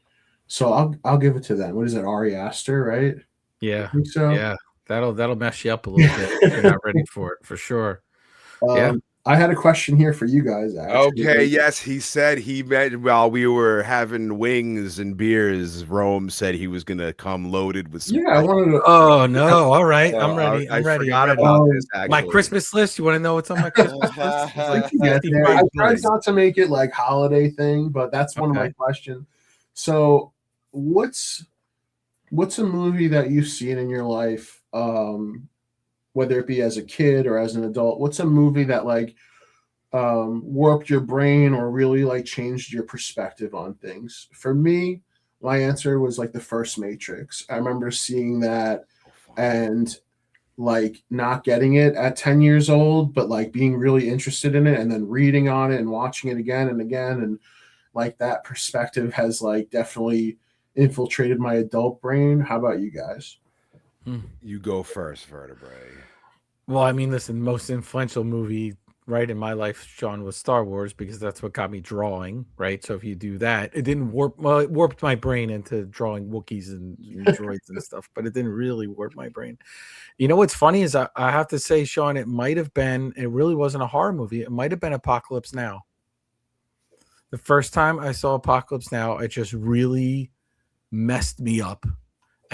So I'll give it to them. What is it, Ari Aster, right? Yeah. I think so. Yeah. That'll mess you up a little bit if you're not ready for it, for sure. I had a question here for you guys. Actually. Okay, yes, he said he met while we were having wings and beers. Rome said he was gonna come loaded with some. Yeah, I wanted to. Oh no! All right, I'm ready. I'm ready. Forgot about this. Actually. My Christmas list. You want to know what's on my Christmas list? I tried not to make it like holiday thing, but that's one of my questions. So, what's a movie that you've seen in your life? Whether it be as a kid or as an adult, what's a movie that like warped your brain or really like changed your perspective on things? For me, my answer was like the first Matrix. I remember seeing that and like not getting it at 10 years old, but like being really interested in it and then reading on it and watching it again and again. And like that perspective has like definitely infiltrated my adult brain. How about you guys? You go first, Vertebrae. Well, I mean, listen, most influential movie, right, in my life, Shawn, was Star Wars, because that's what got me drawing, right? So if you do that, it didn't warp, well, it warped my brain into drawing Wookiees and droids and stuff, but it didn't really warp my brain. You know what's funny is I have to say, Shawn, it might have been, it really wasn't a horror movie. It might have been Apocalypse Now. The first time I saw Apocalypse Now, it just really messed me up.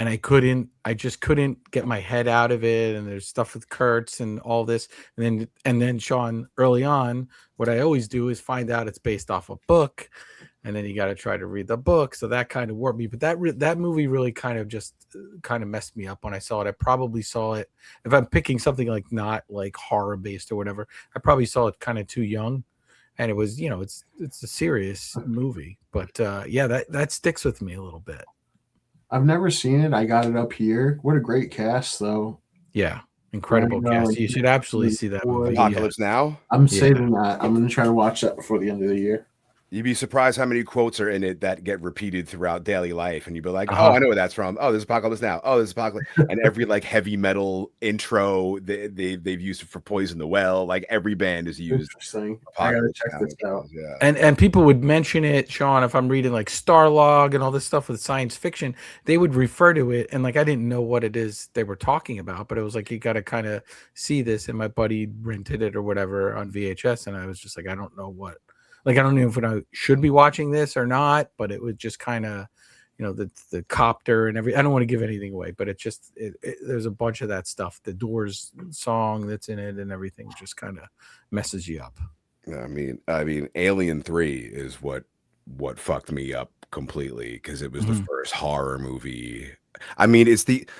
And I just couldn't get my head out of it. And there's stuff with Kurtz and all this. And then Shawn, early on, what I always do is find out it's based off a book. And then you got to try to read the book. So that kind of warped me. But that movie really kind of messed me up when I saw it. I probably saw it, if I'm picking something like not like horror based or whatever, I probably saw it kind of too young. And it was, it's a serious movie. But that sticks with me a little bit. I've never seen it. I got it up here. What a great cast, though. Yeah, incredible cast. You should absolutely see that movie. Apocalypse Now. I'm saving that. I'm going to try to watch that before the end of the year. You'd be surprised how many quotes are in it that get repeated throughout daily life, and you'd be like, "Oh, Uh-huh. I know where that's from. Oh, this is Apocalypse Now. Oh, this is Apocalypse." And every like heavy metal intro, they've used it for Poison the Well. Like every band has used Interesting. I gotta Apocalypse check Now this out. intros. Yeah, And people would mention it, Sean, if I'm reading like Starlog and all this stuff with science fiction, they would refer to it. And like, I didn't know what it is they were talking about, but it was like, you got to kind of see this. And my buddy rented it or whatever on VHS. And I was just like, I don't know what, like, I don't know if I should be watching this or not, but it was just kind of, the copter and I don't want to give anything away, but it just, there's a bunch of that stuff. The Doors song that's in it and everything just kind of messes you up. I mean, Alien 3 is what fucked me up completely because it was the first horror movie. I mean,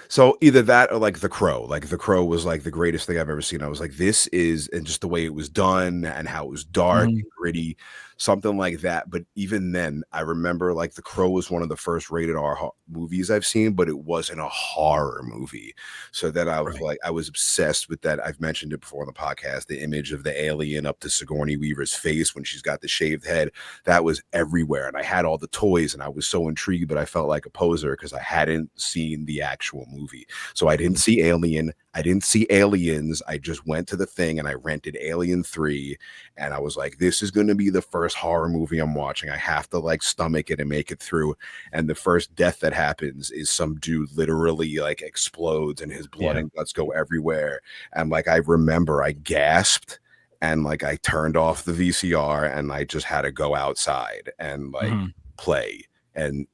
so either that or like The Crow. Like The Crow was like the greatest thing I've ever seen. I was like, this is, and just the way it was done and how it was dark and gritty, something like that. But even then, I remember like The Crow was one of the first rated R movies I've seen, but it wasn't a horror movie. So then I was like, I was obsessed with that. I've mentioned it before on the podcast, the image of the alien up to Sigourney Weaver's face when she's got the shaved head. That was everywhere. And I had all the toys and I was so intrigued, but I felt like a poser because I hadn't seen the actual movie. So I didn't see Alien. I didn't see Aliens. I just went to the thing and I rented Alien 3. And I was like, this is going to be the first horror movie I'm watching. I have to like stomach it and make it through. And the first death that happens is some dude literally like explodes and his blood and guts go everywhere. And like, I remember I gasped and like I turned off the VCR and I just had to go outside and like play. And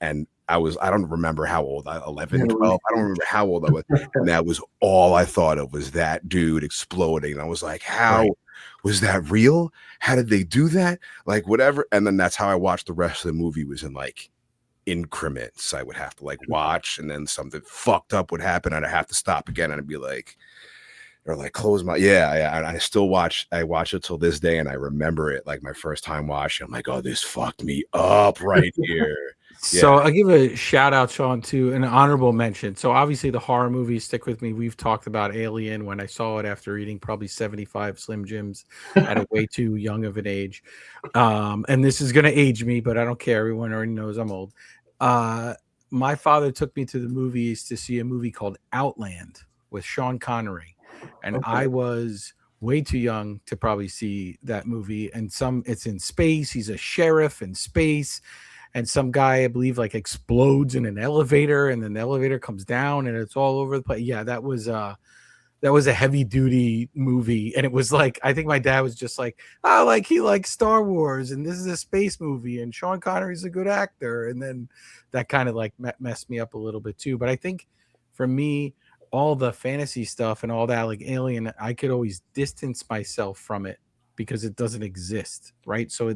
I don't remember how old, 11, 12. I don't remember how old I was. And that was all I thought of was that dude exploding. And I was like, how was that real? How did they do that? Like whatever. And then that's how I watched the rest of the movie, was in like increments. I would have to like watch, and then something fucked up would happen and I'd have to stop again and I'd be like, or like close my, I still watch it till this day. And I remember it like my first time watching. I'm like, oh, this fucked me up right here. So I'll give a shout out, Sean, to an honorable mention. So obviously the horror movies stick with me. We've talked about Alien when I saw it after eating probably 75 Slim Jims at a way too young of an age. And this is going to age me, but I don't care. Everyone already knows I'm old. My father took me to the movies to see a movie called Outland with Sean Connery. And I was way too young to probably see that movie. And it's in space. He's a sheriff in space. And some guy, I believe, like explodes in an elevator, and then the elevator comes down, and it's all over the place. Yeah, that was a heavy duty movie, and it was like, I think my dad was just like, oh, like he likes Star Wars, and this is a space movie, and Sean Connery's a good actor, and then that kind of like messed me up a little bit too. But I think for me, all the fantasy stuff and all that, like Alien, I could always distance myself from it because it doesn't exist, right? So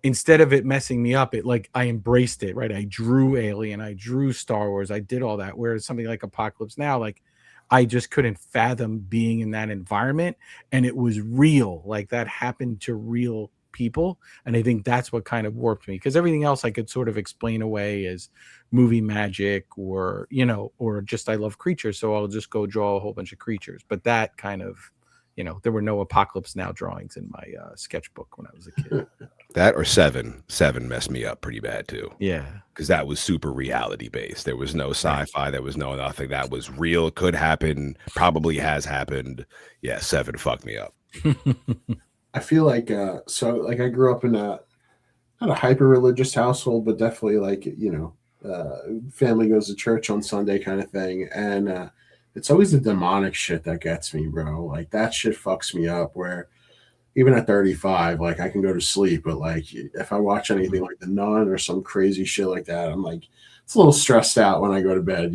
instead of it messing me up, it like I embraced it, right? I drew Alien, I drew Star Wars, I did all that. Whereas something like Apocalypse Now, like I just couldn't fathom being in that environment, and it was real. Like that happened to real people, and I think that's what kind of warped me, because everything else I could sort of explain away as movie magic, or or just I love creatures, so I'll just go draw a whole bunch of creatures. But that kind of, there were no Apocalypse Now drawings in my sketchbook when I was a kid. That or Seven messed me up pretty bad too. Yeah, because that was super reality based. There was no sci-fi. There was no nothing. That was real. Could happen. Probably has happened. Yeah, Seven fucked me up. I feel like I grew up in not a hyper religious household, but definitely like family goes to church on Sunday kind of thing, and it's always the demonic shit that gets me, bro. Like that shit fucks me up. Where even at 35, like I can go to sleep, but like if I watch anything like The Nun or some crazy shit like that, I'm like, it's a little stressed out when I go to bed,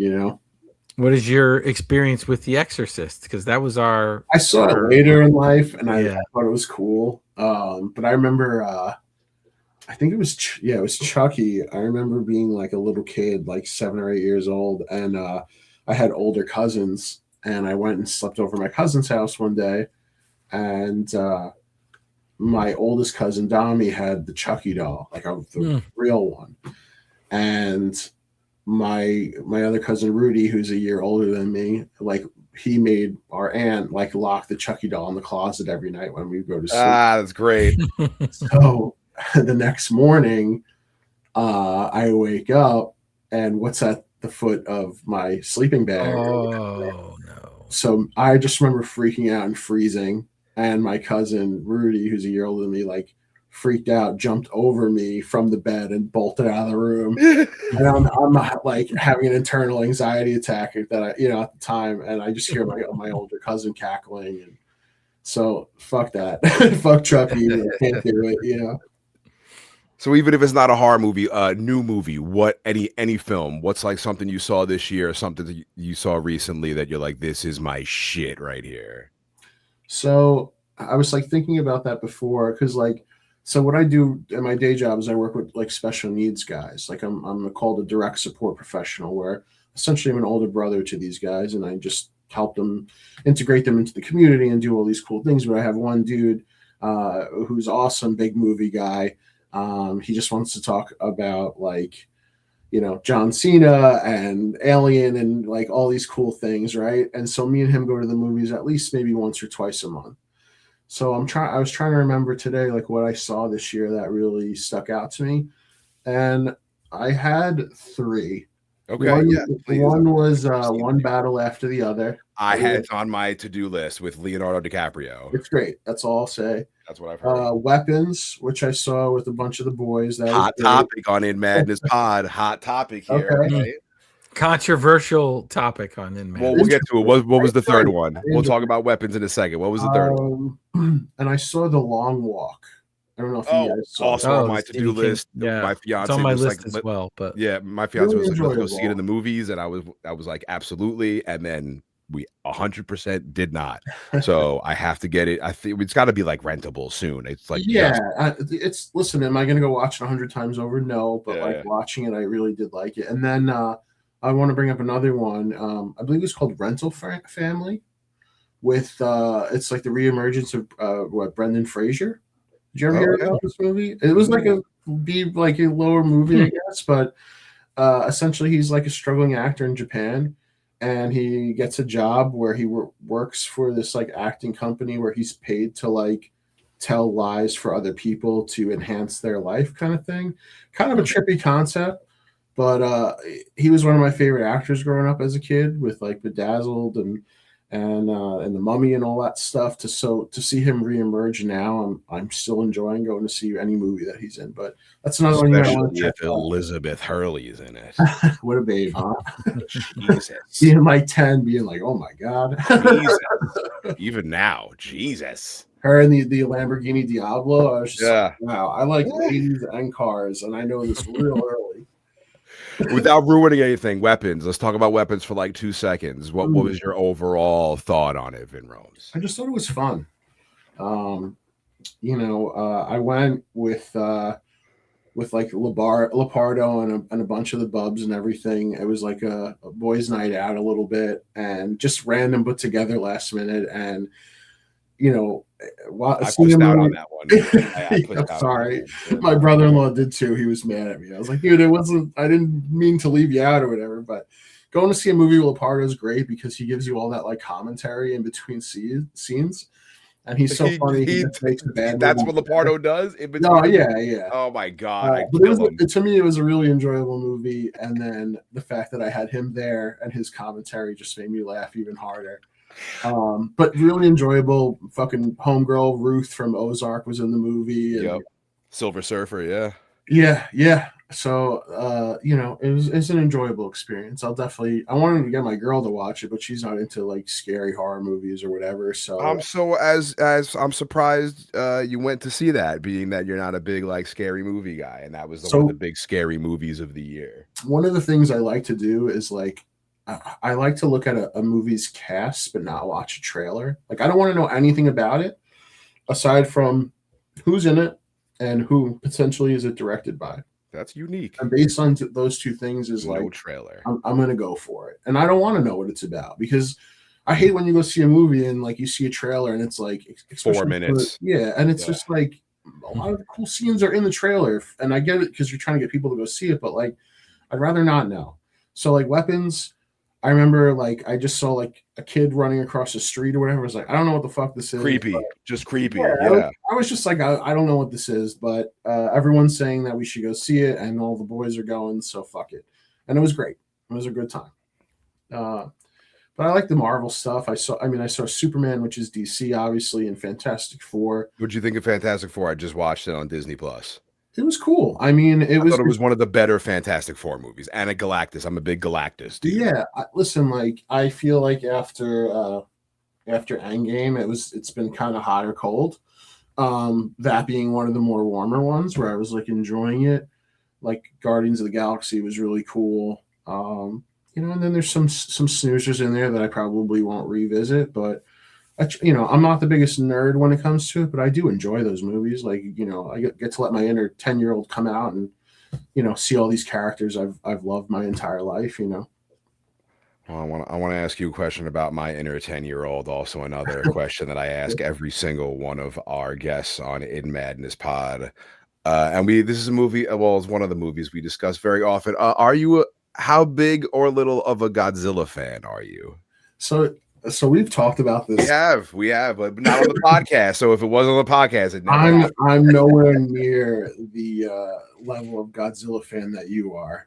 What is your experience with The Exorcist? Because that was I saw it later in life, and I thought it was cool. But I remember, I think it was Chucky. I remember being like a little kid, like 7 or 8 years old, and I had older cousins, and I went and slept over my cousin's house one day, and my oldest cousin Dami had the Chucky doll, like the real one, and my other cousin Rudy, who's a year older than me, like he made our aunt like lock the Chucky doll in the closet every night when we go to sleep. Ah, that's great. So the next morning, I wake up and what's at the foot of my sleeping bag? Oh no. So I just remember freaking out and freezing. And my cousin Rudy, who's a year older than me, like freaked out, jumped over me from the bed and bolted out of the room. And I'm not like having an internal anxiety attack that I, at the time. And I just hear my older cousin cackling. And so fuck that. Fuck Chucky. I can't do it, So even if it's not a horror movie, new movie, what any film, what's like something you saw this year or something that you saw recently that you're like, this is my shit right here? So I was like thinking about that before because so what I do in my day job is I work with like special needs guys. Like I'm called a direct support professional where essentially I'm an older brother to these guys and I just help them integrate them into the community and do all these cool things. But I have one dude who's awesome, big movie guy. He just wants to talk about like, John Cena and Alien and like all these cool things, right? And so me and him go to the movies at least maybe once or twice a month. So I was trying to remember today like what I saw this year that really stuck out to me. And I had 3. Okay. One was One Battle After the Other. I had it on my to-do list with Leonardo DiCaprio. It's great. That's all I'll say. That's what I've heard. Weapons, which I saw with a bunch of the boys. That hot topic on In Madness Pod. Hot topic here. Okay. Right? Controversial topic on In Madness. Well, we'll get to it. What was the third one? We'll talk about weapons in a second. What was the third one? And I saw The Long Walk. I don't know if you guys saw also on my to-do list. Yeah, my fiance it's on my was list like, as well. But yeah, my fiance Really was like, let's go enjoyable. see it in the movies, and I was like, absolutely, and then we 100% did not. So I have to get it. I think it's got to be like rentable soon. It's like it's listen. Am I going to go watch it 100 times over? No, but watching it, I really did like it. And then I want to bring up another one. I believe it's called Rental Family. With it's like the reemergence of Brendan Fraser. Did you ever hear about this movie? It was like a lower movie, I guess, but essentially he's like a struggling actor in Japan, and he gets a job where he works for this like acting company where he's paid to like tell lies for other people to enhance their life, kind of thing. Kind of a trippy concept, but he was one of my favorite actors growing up as a kid with like Bedazzled and The Mummy and all that stuff. To see him reemerge now, I'm still enjoying going to see any movie that he's in. But that's another one you might want to check out. Elizabeth Hurley's in it. What a babe, huh? Jesus. Being like 10, being like, oh my god. Jesus. Even now, Jesus. Her and the Lamborghini Diablo. I was just Yeah. like, wow, I like ladies and cars, and I know this real early. Without ruining anything, weapons. Let's talk about weapons for like 2 seconds. What was your overall thought on it, Vin Rhomes? I just thought it was fun. I went with like Lepardo and a bunch of the bubs and everything. It was like a boys' night out a little bit and just random put together last minute. And I pushed out on that one. I'm sorry. My brother-in-law did too. He was mad at me. I was like, dude, I didn't mean to leave you out or whatever. But going to see a movie with Lepardo is great because he gives you all that like commentary in between scenes. And he's so funny. He makes a bad That's movie. what Lepardo does? Yeah. Oh my God. To me, it was a really enjoyable movie. And then the fact that I had him there and his commentary just made me laugh even harder. But really enjoyable. Fucking homegirl Ruth from Ozark was in the movie. And, Silver Surfer, yeah. So it's an enjoyable experience. I wanted to get my girl to watch it, but she's not into like scary horror movies or whatever. So I'm I'm surprised you went to see that, being that you're not a big like scary movie guy, and that was one of the big scary movies of the year. One of the things I like to do is like I like to look at a movie's cast but not watch a trailer. Like I don't want to know anything about it aside from who's in it and who potentially is it directed by. That's unique. And based on those two things is no like trailer. I'm going to go for it. And I don't want to know what it's about because I hate when you go see a movie and like you see a trailer and it's like 4 minutes. And it's just like a lot of the cool scenes are in the trailer. And I get it because you're trying to get people to go see it, but like I'd rather not know. So like Weapons, I remember like I just saw like a kid running across the street or whatever. I was like, I don't know what the fuck this is. Creepy, just creepy. Yeah, Yeah. I was just like, I don't know what this is, but everyone's saying that we should go see it, and all the boys are going, so fuck it. And it was great. It was a good time. But I like the Marvel stuff. I saw Superman, which is DC, obviously, and Fantastic Four. What'd you think of Fantastic Four? I just watched it on Disney Plus. It was cool. I mean, I thought it was one of the better Fantastic Four movies, and a Galactus. I'm a big Galactus dude. Yeah, listen, like I feel like after Endgame, it's been kind of hot or cold. That being one of the more warmer ones where I was like enjoying it. Like Guardians of the Galaxy was really cool. And then there's some snoozers in there that I probably won't revisit, but I'm not the biggest nerd when it comes to it, but I do enjoy those movies. Like, I get to let my inner 10-year-old come out and, see all these characters I've loved my entire life, Well, I want to ask you a question about my inner 10-year-old. Also, another question that I ask every single one of our guests on In Madness Pod. This is a movie. Well, it's one of the movies we discuss very often. How big or little of a Godzilla fan are you? So we've talked about this. We have, but not on the podcast. So if it wasn't on the podcast, I'm nowhere near the level of Godzilla fan that you are.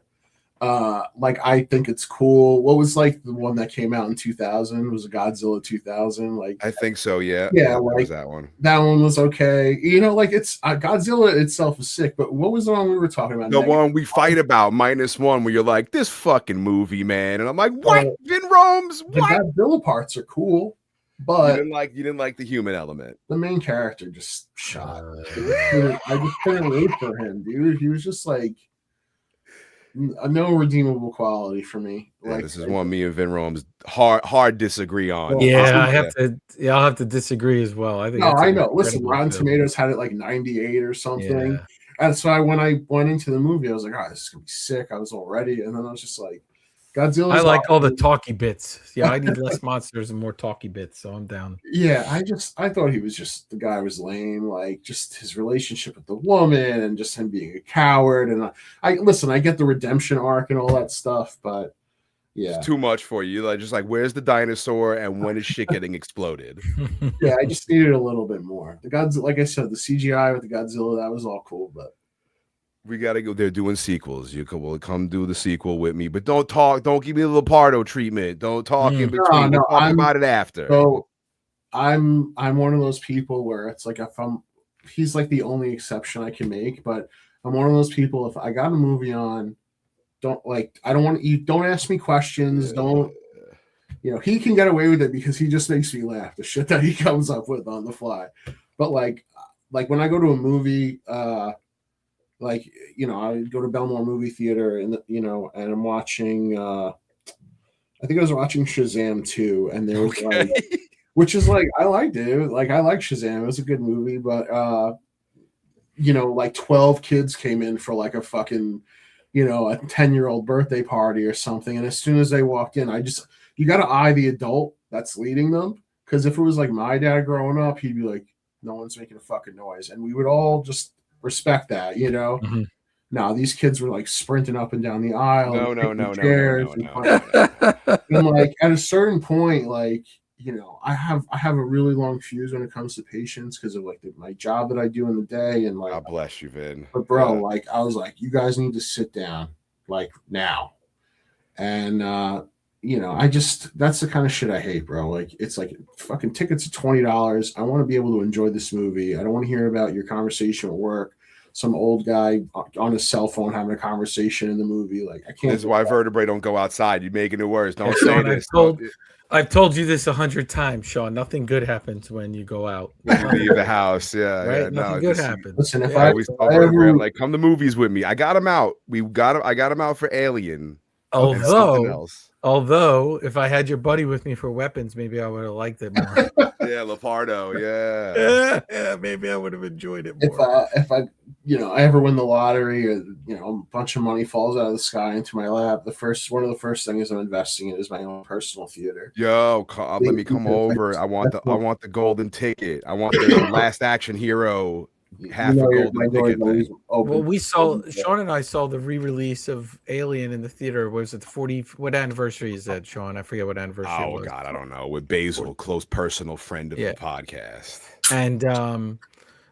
Like I think it's cool. What was like the one that came out in 2000? Was a Godzilla 2000? Like I think so. Yeah. Like was that one. That one was okay. Like it's Godzilla itself is sick. But what was the one we were talking about? The one we fight about -1, where you're like, this fucking movie, man, and I'm like, what? Vin Rome's what? The Godzilla parts are cool, but you didn't like the human element. The main character just shot. I just couldn't root for him, dude. He was just like. No redeemable quality for me. Yeah, this is one me and Vin Rome's hard disagree on. Yeah, I'll have to disagree as well. I think. No, I know. Listen, Rotten Tomatoes had it like 98 or something, and so when I went into the movie, I was like, "Oh, this is gonna be sick." I was all ready, and then I was just like, "Godzilla." I like all the talky bits. Yeah, I need less monsters and more talky bits, so I'm down. Yeah, I thought he was just the guy was lame. Like just his relationship with the woman, and just him being a coward. And I get the redemption arc and all that stuff, but. Yeah, it's too much for you. Like, just like, where's the dinosaur and when is shit getting exploded? Yeah, I just needed a little bit more. The Godzilla, like I said, the CGI with the Godzilla, that was all cool, but we gotta go. They're doing sequels. You will come do the sequel with me, but don't talk. Don't give me the Lepardo treatment. Don't talk in between. No, talk about it after. So I'm one of those people where it's like he's like the only exception I can make, but I'm one of those people. If I got a movie on. I don't want you. Don't ask me questions. Don't, he can get away with it because he just makes me laugh. The shit that he comes up with on the fly. But like when I go to a movie, I go to Belmore movie theater and and I'm watching. I think I was watching Shazam 2, and there was which is like I liked it. Like I like Shazam. It was a good movie, but 12 kids came in for like a fucking. A 10-year-old birthday party or something. And as soon as they walked in, you got to eye the adult that's leading them. Because if it was like my dad growing up, he'd be like, no one's making a fucking noise. And we would all just respect that, Mm-hmm. Now, these kids were like sprinting up and down the aisle. No. And like at a certain point, like, I have a really long fuse when it comes to patience because of like my job that I do in the day and like God bless you, Vin. But bro, like I was like, you guys need to sit down like now. And that's the kind of shit I hate, bro. Like it's like fucking tickets are $20. I want to be able to enjoy this movie. I don't want to hear about your conversation at work. Some old guy on his cell phone having a conversation in the movie. Like I can't. That's why Vertebrae don't go outside. You're making it worse. Don't say this. I've told you this 100 times, Shawn. Nothing good happens when you go out. When you leave the house, right? Nothing good happens. Listen, if I always tell Vertebrae, like, come to movies with me. I got him out. I got him out for Alien. Although, if I had your buddy with me for weapons, maybe I would have liked it more. Yeah, Lepardo. Yeah, maybe I would have enjoyed it more. If I ever win the lottery, or a bunch of money falls out of the sky into my lap, one of the first things I'm investing in is my own personal theater. Yo, let me come over. I want the golden ticket. I want the Last Action Hero half a golden ticket always thing. open. Well, we saw Sean and I saw the re-release of Alien in the theater. Was it the 40? What anniversary is that, Sean? I forget what anniversary it Oh was. God, I don't know. With Basil, close personal friend of the podcast, and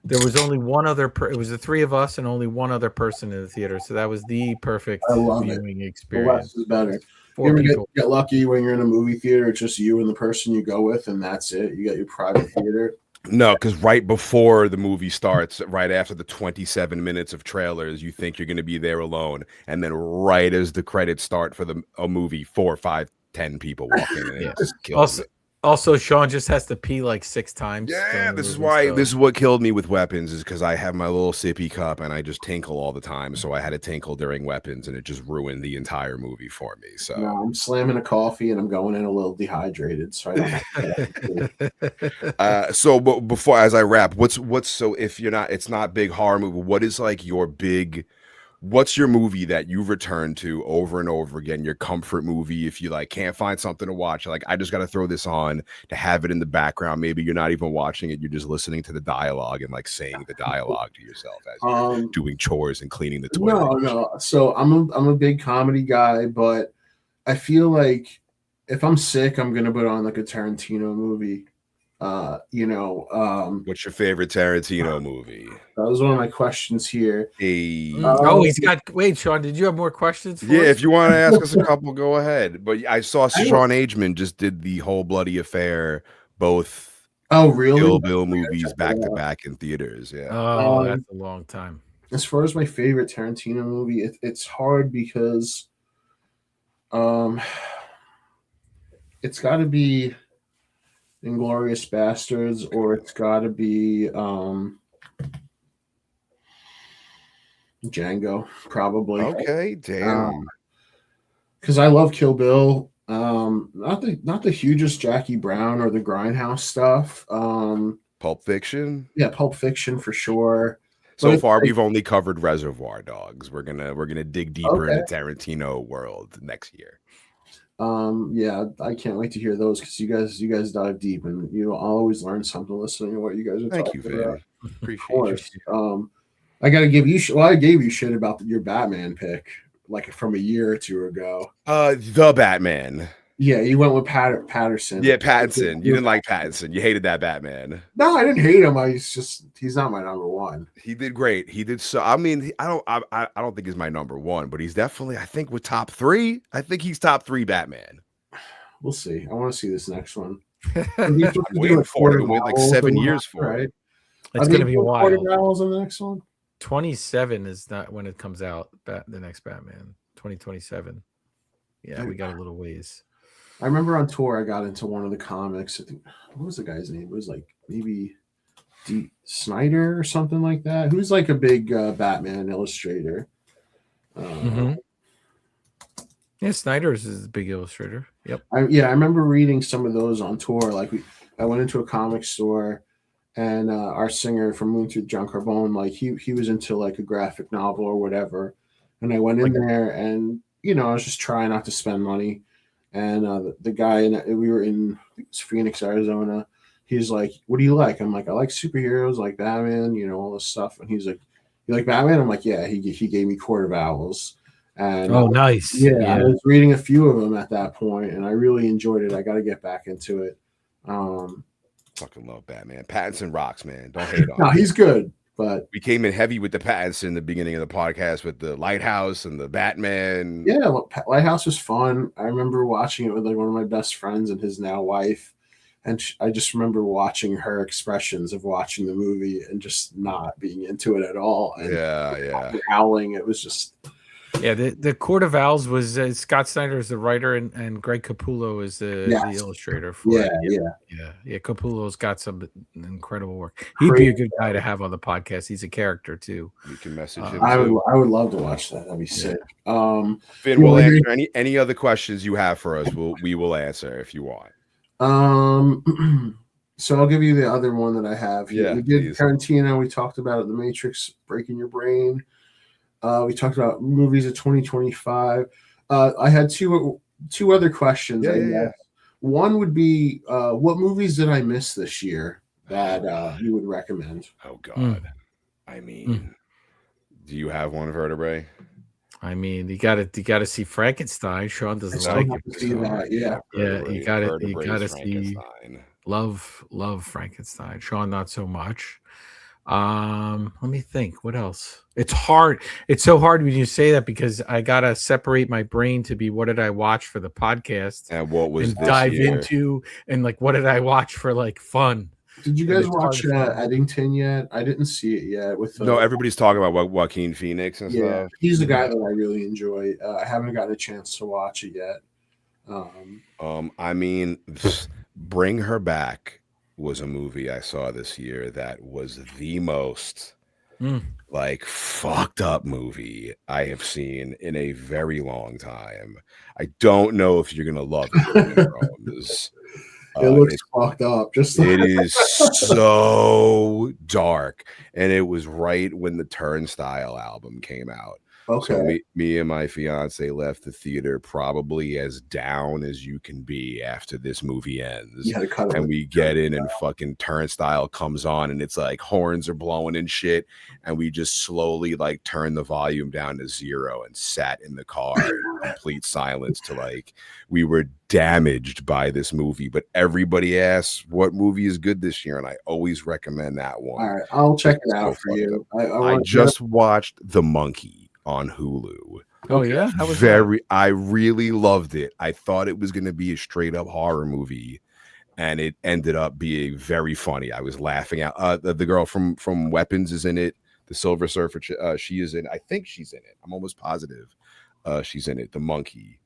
there was only one other. It was the three of us and only one other person in the theater. So that was the perfect viewing experience. The less is better. Four you ever people. get lucky when you're in a movie theater? It's just you and the person you go with, and that's it. You got your private theater. No, because right before the movie starts, right after the 27 minutes of trailers, you think you're going to be there alone, and then right as the credits start for a movie, 4, 5, 10 people walk in, and it just kills me. Also, Sean just has to pee like 6 times. Yeah, this is what killed me with Weapons, is because I have my little sippy cup and I just tinkle all the time. So I had to tinkle during Weapons, and it just ruined the entire movie for me. So no, I'm slamming a coffee and I'm going in a little dehydrated. So I don't have so but before, as I wrap, what's so if you're not, it's not big horror movie, what is like what's your movie that you've returned to over and over again, your comfort movie? If you like can't find something to watch, like I just got to throw this on to have it in the background. Maybe you're not even watching it, you're just listening to the dialogue and like saying the dialogue to yourself as you're doing chores and cleaning the toilet. No. So I'm a big comedy guy, but I feel like if I'm sick, I'm gonna put on like a Tarantino movie. What's your favorite Tarantino movie? That was one of my questions here. He's got. Wait, Sean, did you have more questions? Yeah, if you want to ask us a couple, go ahead. But I saw Sean Ageman just did the whole Bloody Affair, both really? Kill Bill movies back to back in theaters. Yeah. Oh, that's a long time. As far as my favorite Tarantino movie, it's hard because, it's got to be Inglourious Bastards, or it's got to be Django, probably. Okay, damn. Because I love Kill Bill. Not the hugest Jackie Brown or the Grindhouse stuff. Pulp Fiction. Yeah, Pulp Fiction for sure. So far, we've only covered Reservoir Dogs. We're gonna dig deeper into Tarantino world next year. Yeah, I can't wait to hear those because you guys dive deep, and I'll always learn something listening to what you guys are talking about. Appreciate you. I gotta give you I gave you shit about your Batman pick like from a year or two ago. The Batman. Yeah, you went with Patterson. Yeah, Pattinson. You didn't like Pattinson. You hated that Batman. No, I didn't hate him. He's not my number one. He did great. He did so. I mean, I don't think he's my number one, but he's definitely, I think, with top 3. I think he's top 3 Batman. We'll see. I want to see this next one. I'm waiting for it. We'll wait like 7 years for it. It's going to be a while. On the next one. 27 is not when it comes out. The next Batman, 2027. Yeah, we got a little ways. I remember on tour I got into one of the comics. I think, what was the guy's name? It was like maybe D. Snyder or something like that. Who's like a big Batman illustrator. Yeah, Snyder's is a big illustrator. Yep. I remember reading some of those on tour. Like I went into a comic store, and our singer from Moon John Carbone, like he was into like a graphic novel or whatever. And I went in there, and I was just trying not to spend money. And the guy, we were in Phoenix, Arizona. He's like, "What do you like?" I'm like, "I like superheroes, like Batman, all this stuff." And he's like, "You like Batman?" I'm like, "Yeah." He gave me Court of Owls. And nice. Yeah, I was reading a few of them at that point, and I really enjoyed it. I got to get back into it. Fucking love Batman. Pattinson rocks, man. Don't hate on him. No, he's good. But we came in heavy with the Pattinson in the beginning of the podcast with the Lighthouse and the Batman. Yeah, Lighthouse was fun. I remember watching it with like one of my best friends and his now wife. And I just remember watching her expressions of watching the movie and just not being into it at all. And howling. It was just... Yeah, the Court of Owls was Scott Snyder is the writer and Greg Capullo is the illustrator for it. Yeah. Capullo's got some incredible work. He'd be a good guy to have on the podcast. He's a character too. You can message him. I would love to watch that. That'd be sick. Finn, we'll answer any other questions you have for us. We will answer if you want. So I'll give you the other one that I have. Yeah, we did Tarantino. We talked about it, The Matrix, Breaking Your Brain. We talked about movies of 2025. I had two other questions. Yeah. One would be, what movies did I miss this year that you would recommend? Oh God. I mean, do you have one, Vertebrae? I mean, you gotta see Frankenstein. Sean I doesn't still like have it. to see that. Yeah. Yeah, you Vertebrae's gotta see Frankenstein. love Frankenstein. Sean, not so much. Let me think. What else? It's hard. It's so hard when you say that because I gotta separate my brain to be what did I watch for the podcast And what was and this dive year? into and like what did I watch for like fun. Did you And guys it's hard watch to find. Eddington yet? I didn't see it yet. With No, everybody's talking about Joaquin Phoenix and yeah, stuff. he's a guy that I really enjoy. I haven't gotten a chance to watch it yet. I mean, Bring Her Back was a movie I saw this year that was the most like fucked up movie I have seen in a very long time. I don't know if you're gonna love it. It looks fucked up. Just it is so dark, and it was right when the Turnstile album came out. okay. So me and my fiance left the theater probably as down as you can be after this movie ends. You had to cut it And with we get in and fucking Turnstile comes on and it's like horns are blowing and shit. And we just slowly like turn the volume down to 0 and sat in the car in complete silence to like we were damaged by this movie. But everybody asks what movie is good this year, and I always recommend that one. All right, I'll check it out So for you. I just watched The Monkey on Hulu. Oh yeah, how was I really loved it. I thought it was going to be a straight up horror movie, and it ended up being very funny. I was laughing out. The girl from Weapons is in it. The Silver Surfer, she is in. I think she's in it. I'm almost positive she's in it. The Monkey,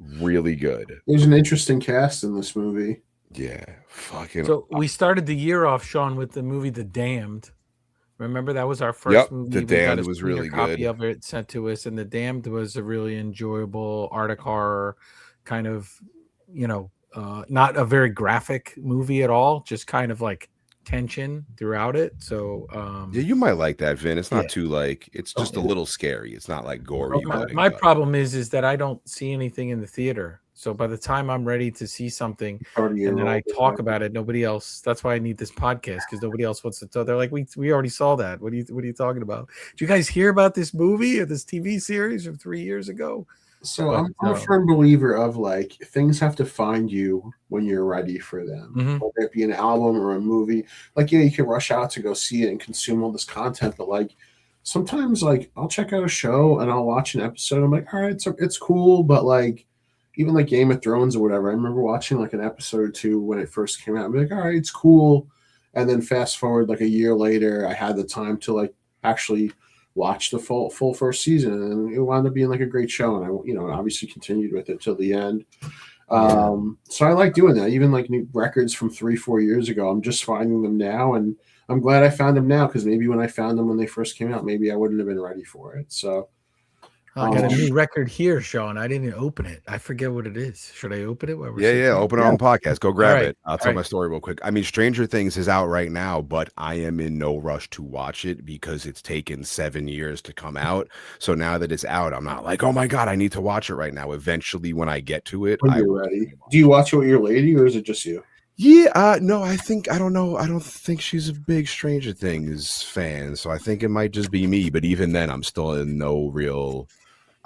really good. There's an interesting cast in this movie. Yeah, fucking. So we started the year off, Sean, with the movie The Damned. Remember that was our first movie. The We got Damned a was really copy good. of it sent to us, and The Damned was a really enjoyable Arctic horror kind of, not a very graphic movie at all, just kind of like tension throughout it. So Yeah, you might like that, Vin. It's not yeah. too like it's just a little scary. It's not like gory. My problem is that I don't see anything in the theater. So by the time I'm ready to see something and then I talk about it, nobody else. That's why I need this podcast because nobody else wants to talk. They're like, we already saw that. What are you talking about? Did you guys hear about this movie or this TV series from 3 years ago? So I'm a firm believer of like things have to find you when you're ready for them. Whether it be an album or a movie. Like you can rush out to go see it and consume all this content, but like sometimes like I'll check out a show and I'll watch an episode. I'm like, all right, it's cool, but like even like Game of Thrones or whatever. I remember watching like an episode or two when it first came out. I'm like, all right, it's cool. And then fast forward like a year later, I had the time to like actually watch the full first season, and it wound up being like a great show. And I, obviously continued with it till the end. So I like doing that. Even like new records from 3-4 years ago, I'm just finding them now, and I'm glad I found them now because maybe when I found them when they first came out, maybe I wouldn't have been ready for it. So. I got a new record here, Sean. I didn't open it. I forget what it is. Should I open it? Open it on podcast. Go grab it. I'll tell my story real quick. I mean, Stranger Things is out right now, but I am in no rush to watch it because it's taken 7 years to come out. So now that it's out, I'm not like, oh my God, I need to watch it right now. Eventually, when I get to it, when you're ready. Do you watch it with your lady or is it just you? Yeah, no, I don't know. I don't think she's a big Stranger Things fan. So I think it might just be me. But even then, I'm still in no real.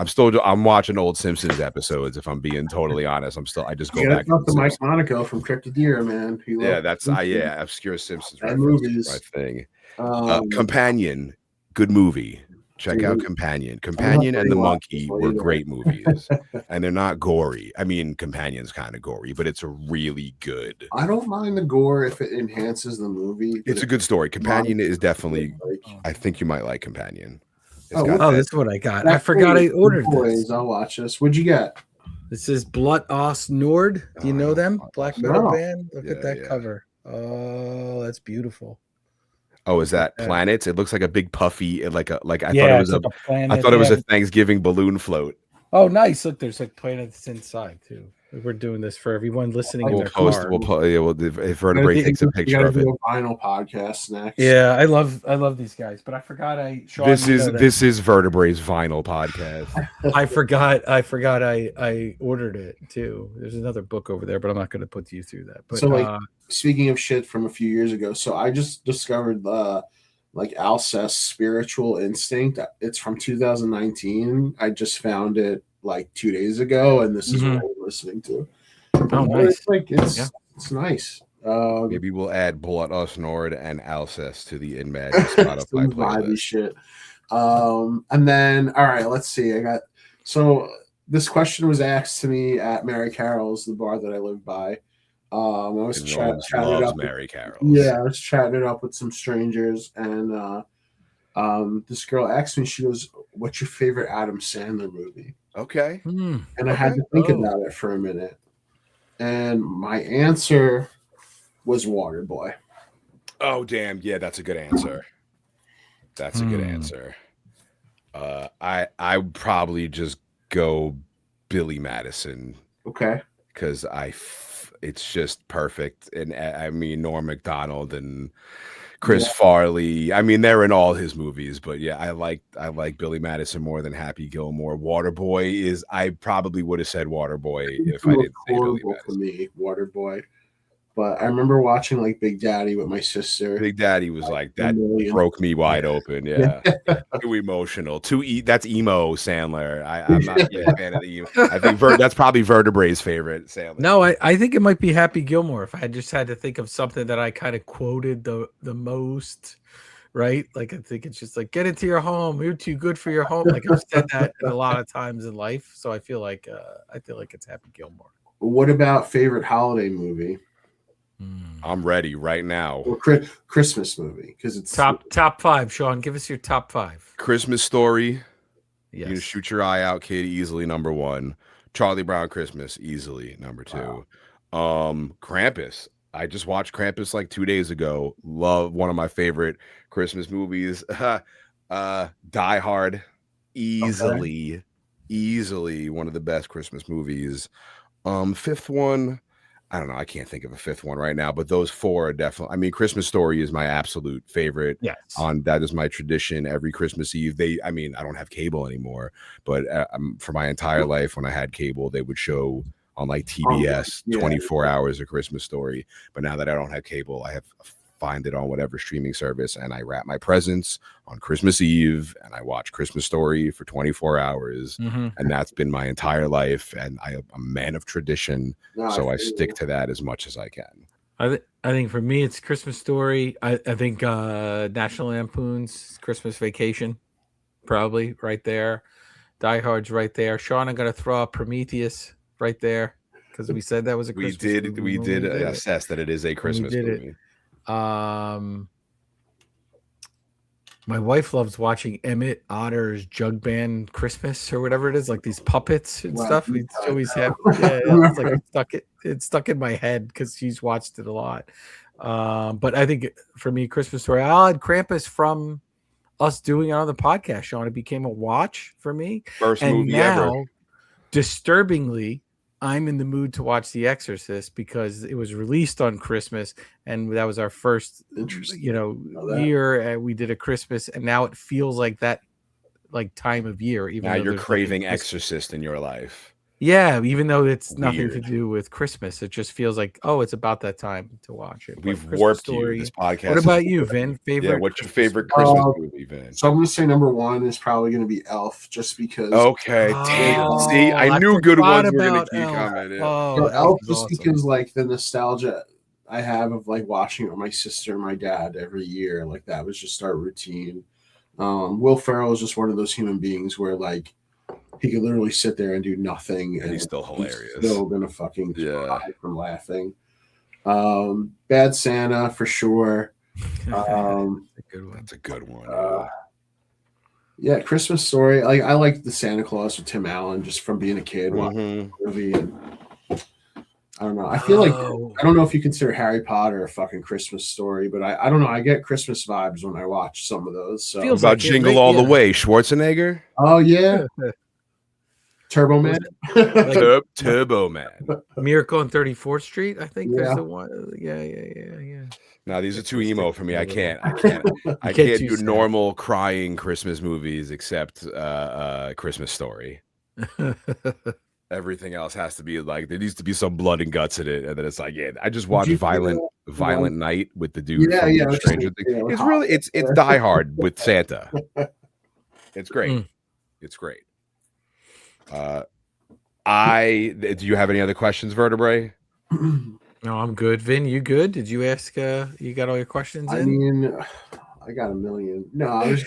I'm watching old Simpsons episodes. If I'm being totally honest, I just go back to Mike Monaco from Cryptodira, man. Obscure Simpsons movies. My thing. Companion, good movie. Check out Companion. Companion and The Monkey were great movies, and they're not gory. I mean, Companion's kind of gory, but it's a really good. I don't mind the gore if it enhances the movie. It's a good story. Companion is definitely. I think you might like Companion. This is what I got. I forgot I ordered this. I'll watch this. What'd you get? This is Blut Aus Nord. Do you know them? Black metal band. Look at that cover. Oh, that's beautiful. Oh, is that planets? It looks like a big puffy, I thought it was a Thanksgiving balloon float. Oh, nice! Look, there's like planets inside too. We're doing this for everyone listening in their car. If Vertebrae takes a picture of it. Do a vinyl podcast next. Yeah, I love these guys, but I forgot This is Vertebrae's vinyl podcast. I forgot I ordered it too. There's another book over there, but I'm not going to put you through that. But so, speaking of shit from a few years ago, so I just discovered like Alcest Spiritual Instinct. It's from 2019. I just found it like 2 days ago, and this is what I'm listening to. Oh, nice. It's nice. Maybe we'll add Blood Us Nord and Alcest to the InMad Spotify playlist. Shit. And then, all right, let's see. This question was asked to me at Mary Carol's, the bar that I live by. I was chatting up. Mary Carol's. Yeah, I was chatting it up with some strangers, and this girl asked me. She goes, "What's your favorite Adam Sandler movie?" Okay. And I had to think about it for a minute, and my answer was Waterboy. Oh, damn! Yeah, that's a good answer. That's a good answer. I would probably just go Billy Madison. Okay. Because it's just perfect. And I mean, Norm Macdonald and Chris Farley. I mean, they're in all his movies, but yeah, I like Billy Madison more than Happy Gilmore. Waterboy I probably would have said Waterboy if I didn't say Billy Madison. For me, Waterboy. But I remember watching like Big Daddy with my sister. Big Daddy was like that broke me wide open. Yeah. Too emotional. That's emo Sandler. I'm not a fan of the emo. I think that's probably Vertebrae's favorite Sandler. No, I think it might be Happy Gilmore. If I just had to think of something that I kind of quoted the most, right? Like I think it's just like, get into your home. You're too good for your home. Like I've said that a lot of times in life. So I feel like it's Happy Gilmore. What about favorite holiday movie? I'm ready right now. Or Christmas movie, because it's top 5. Shawn, give us your top 5. Christmas Story. Yes. You shoot your eye out, kid. Easily number 1. Charlie Brown Christmas. Easily number 2. Krampus. I just watched Krampus like 2 days ago. Love, one of my favorite Christmas movies. Die Hard. Easily one of the best Christmas movies. 5th one. I don't know. I can't think of a 5th one right now, but those 4 are definitely. I mean, Christmas Story is my absolute favorite. Yes. That is my tradition every Christmas Eve. I mean, I don't have cable anymore, but for my entire life, when I had cable, they would show on like TBS 24 hours of Christmas Story. But now that I don't have cable, I find it on whatever streaming service, and I wrap my presents on Christmas Eve, and I watch Christmas Story for 24 hours, and that's been my entire life. And I'm a man of tradition, so I stick to that as much as I can. I think for me, it's Christmas Story. I think National Lampoon's Christmas Vacation, probably right there. Die Hard's right there. Shawn, I'm gonna throw out Prometheus right there because we said that was a Christmas movie. We did assess that it is a Christmas movie. My wife loves watching Emmett Otter's Jug Band Christmas or whatever it is, like these puppets and stuff. We always have. It's like it's stuck in my head because she's watched it a lot. But I think for me, Christmas Story, I'll add Krampus from us doing it on the podcast, Shawn. It became a watch for me. First movie ever. Disturbingly, I'm in the mood to watch The Exorcist because it was released on Christmas, and that was our first, year. And we did a Christmas, and now it feels like that, like time of year. Even now though you're craving Exorcist in your life. Yeah, even though it's nothing to do with Christmas, it just feels like, it's about that time to watch it. We've warped you, this podcast. What about you, Vin? What's your favorite Christmas movie, Vin? So I'm going to say number 1 is probably going to be Elf, just because. Okay, damn. See, I knew good ones were going to keep coming. Yeah. Elf, just awesome. Because like the nostalgia I have of like watching it with my sister and my dad every year, like that was just our routine. Will Ferrell is just one of those human beings where like he could literally sit there and do nothing, and he's still hilarious. He's still gonna fucking cry from laughing. Bad Santa for sure. That's a good one. Yeah, Christmas Story. Like I like the Santa Claus with Tim Allen just from being a kid watching the movie. And I don't know. I feel like I don't know if you consider Harry Potter a fucking Christmas story, but I don't know. I get Christmas vibes when I watch some of those. So feels about Jingle All the Way, Schwarzenegger. Oh yeah. Turbo Man. Turbo Man. Miracle on 34th Street, I think there's the one. Yeah. No, these are too emo for me. I can't do normal crying Christmas movies except Christmas Story. Everything else has to be like there needs to be some blood and guts in it, and then it's like, I just watch violent. Violent Night with the dude Yeah, from yeah, Stranger Things. yeah, It's really it's Die Hard with Santa. It's great. Mm. It's great. Do you have any other questions, Vertebrae? No, I'm good. Vin, you good? Did you ask? You got all your questions I in? mean, I got a million. No, I was.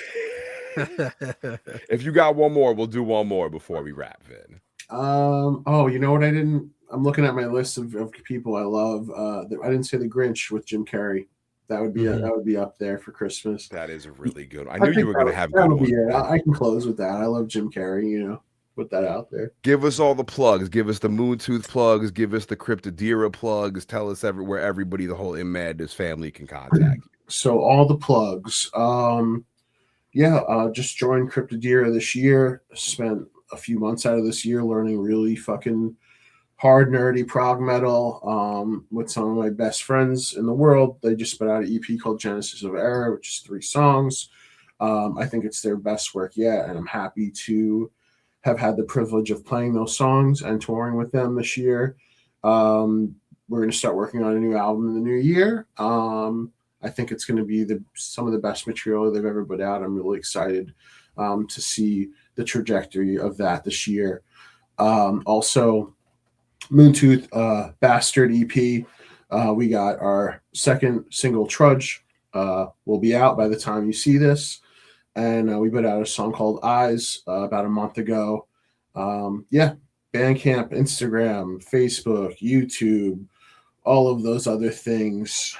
If you got one more, we'll do one more before we wrap, Vin. Oh, you know what? I didn't. I'm looking at my list of people I love. I didn't say the Grinch with Jim Carrey. That would be that would be up there for Christmas. That is a really good one. I knew you were going to have good that'll ones. be it. I can close with that. I love Jim Carrey. You know, put that out there. Give us all the plugs. Give us the Moontooth plugs. Give us the Cryptodira plugs. Tell us where everybody, the whole In Madness family, can contact you. So all the plugs. Just joined Cryptodira this year. Spent a few months out of this year learning really fucking hard, nerdy prog metal with some of my best friends in the world. They just put out an EP called Genesis of Error, which is 3 songs. I think it's their best work yet, and I'm happy to have had the privilege of playing those songs and touring with them this year. We're going to start working on a new album in the new year. I think it's going to be some of the best material they've ever put out. I'm really excited to see the trajectory of that this year. Also, Moontooth Bastard EP. We got our second single, Trudge, will be out by the time you see this. And we put out a song called Eyes about a month ago. Bandcamp, Instagram, Facebook, YouTube, all of those other things.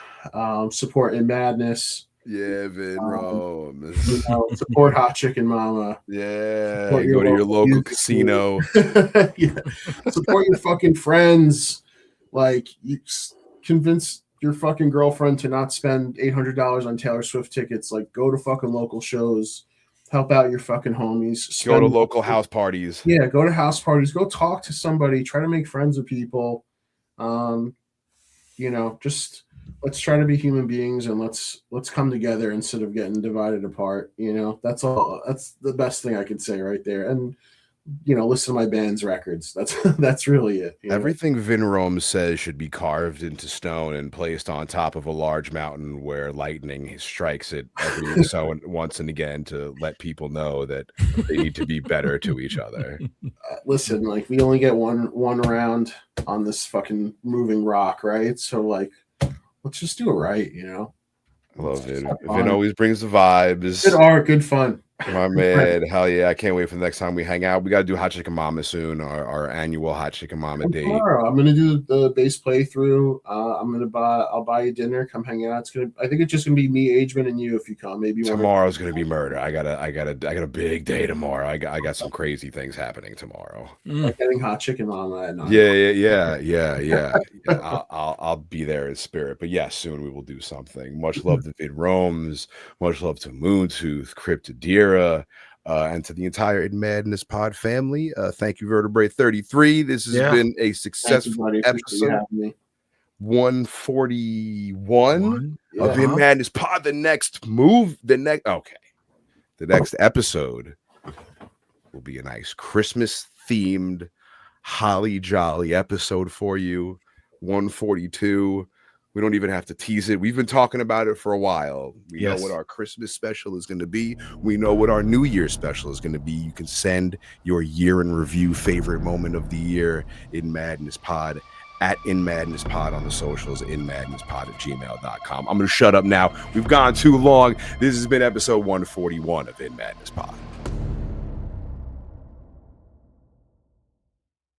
Support In Madness. Yeah, Vin Rome. Support Hot Chicken Mama. Yeah, go to your local casino. Yeah. Support your fucking friends. Like, you convince your fucking girlfriend to not spend $800 on Taylor Swift tickets. Like, go to fucking local shows. Help out your fucking homies. Go to local house parties. Yeah, go to house parties. Go talk to somebody. Try to make friends with people. Just let's try to be human beings and let's come together instead of getting divided apart. That's all. That's the best thing I could say right there. And listen to my band's records. That's really it. Everything Vin Rome says should be carved into stone and placed on top of a large mountain where lightning strikes it every once and again to let people know that they need to be better to each other. Listen, like, we only get one round on this fucking moving rock, right? So, like, let's just do it right, I love it. Vin always brings the vibes. Good art, good fun. My man, hell yeah. I can't wait for the next time we hang out. We got to do Hot Chicken Mama soon, our annual Hot Chicken Mama date. Tomorrow, I'm going to do the bass playthrough. I'll buy you dinner. Come hang out. I think it's just going to be me, Ageman, and you if you come. Maybe tomorrow's going to be murder. I got a big day tomorrow. I got some crazy things happening tomorrow. Like getting Hot Chicken Mama at 9. Yeah. I'll be there in spirit. But yeah, soon we will do something. Much love to Vin Rome's. Much love to Moontooth, Cryptodira. And to the entire In Madness Pod family. Thank you, Vertebrae33. This has been a successful episode. 141 of In Madness Pod. The next episode will be a nice Christmas themed holly jolly episode for you. 142. We don't even have to tease it. We've been talking about it for a while. We know what our Christmas special is going to be. We know what our New Year special is going to be. You can send your year in review favorite moment of the year in Madness Pod at In Madness Pod on the socials, inmadnesspod@gmail.com. I'm going to shut up now. We've gone too long. This has been episode 141 of In Madness Pod.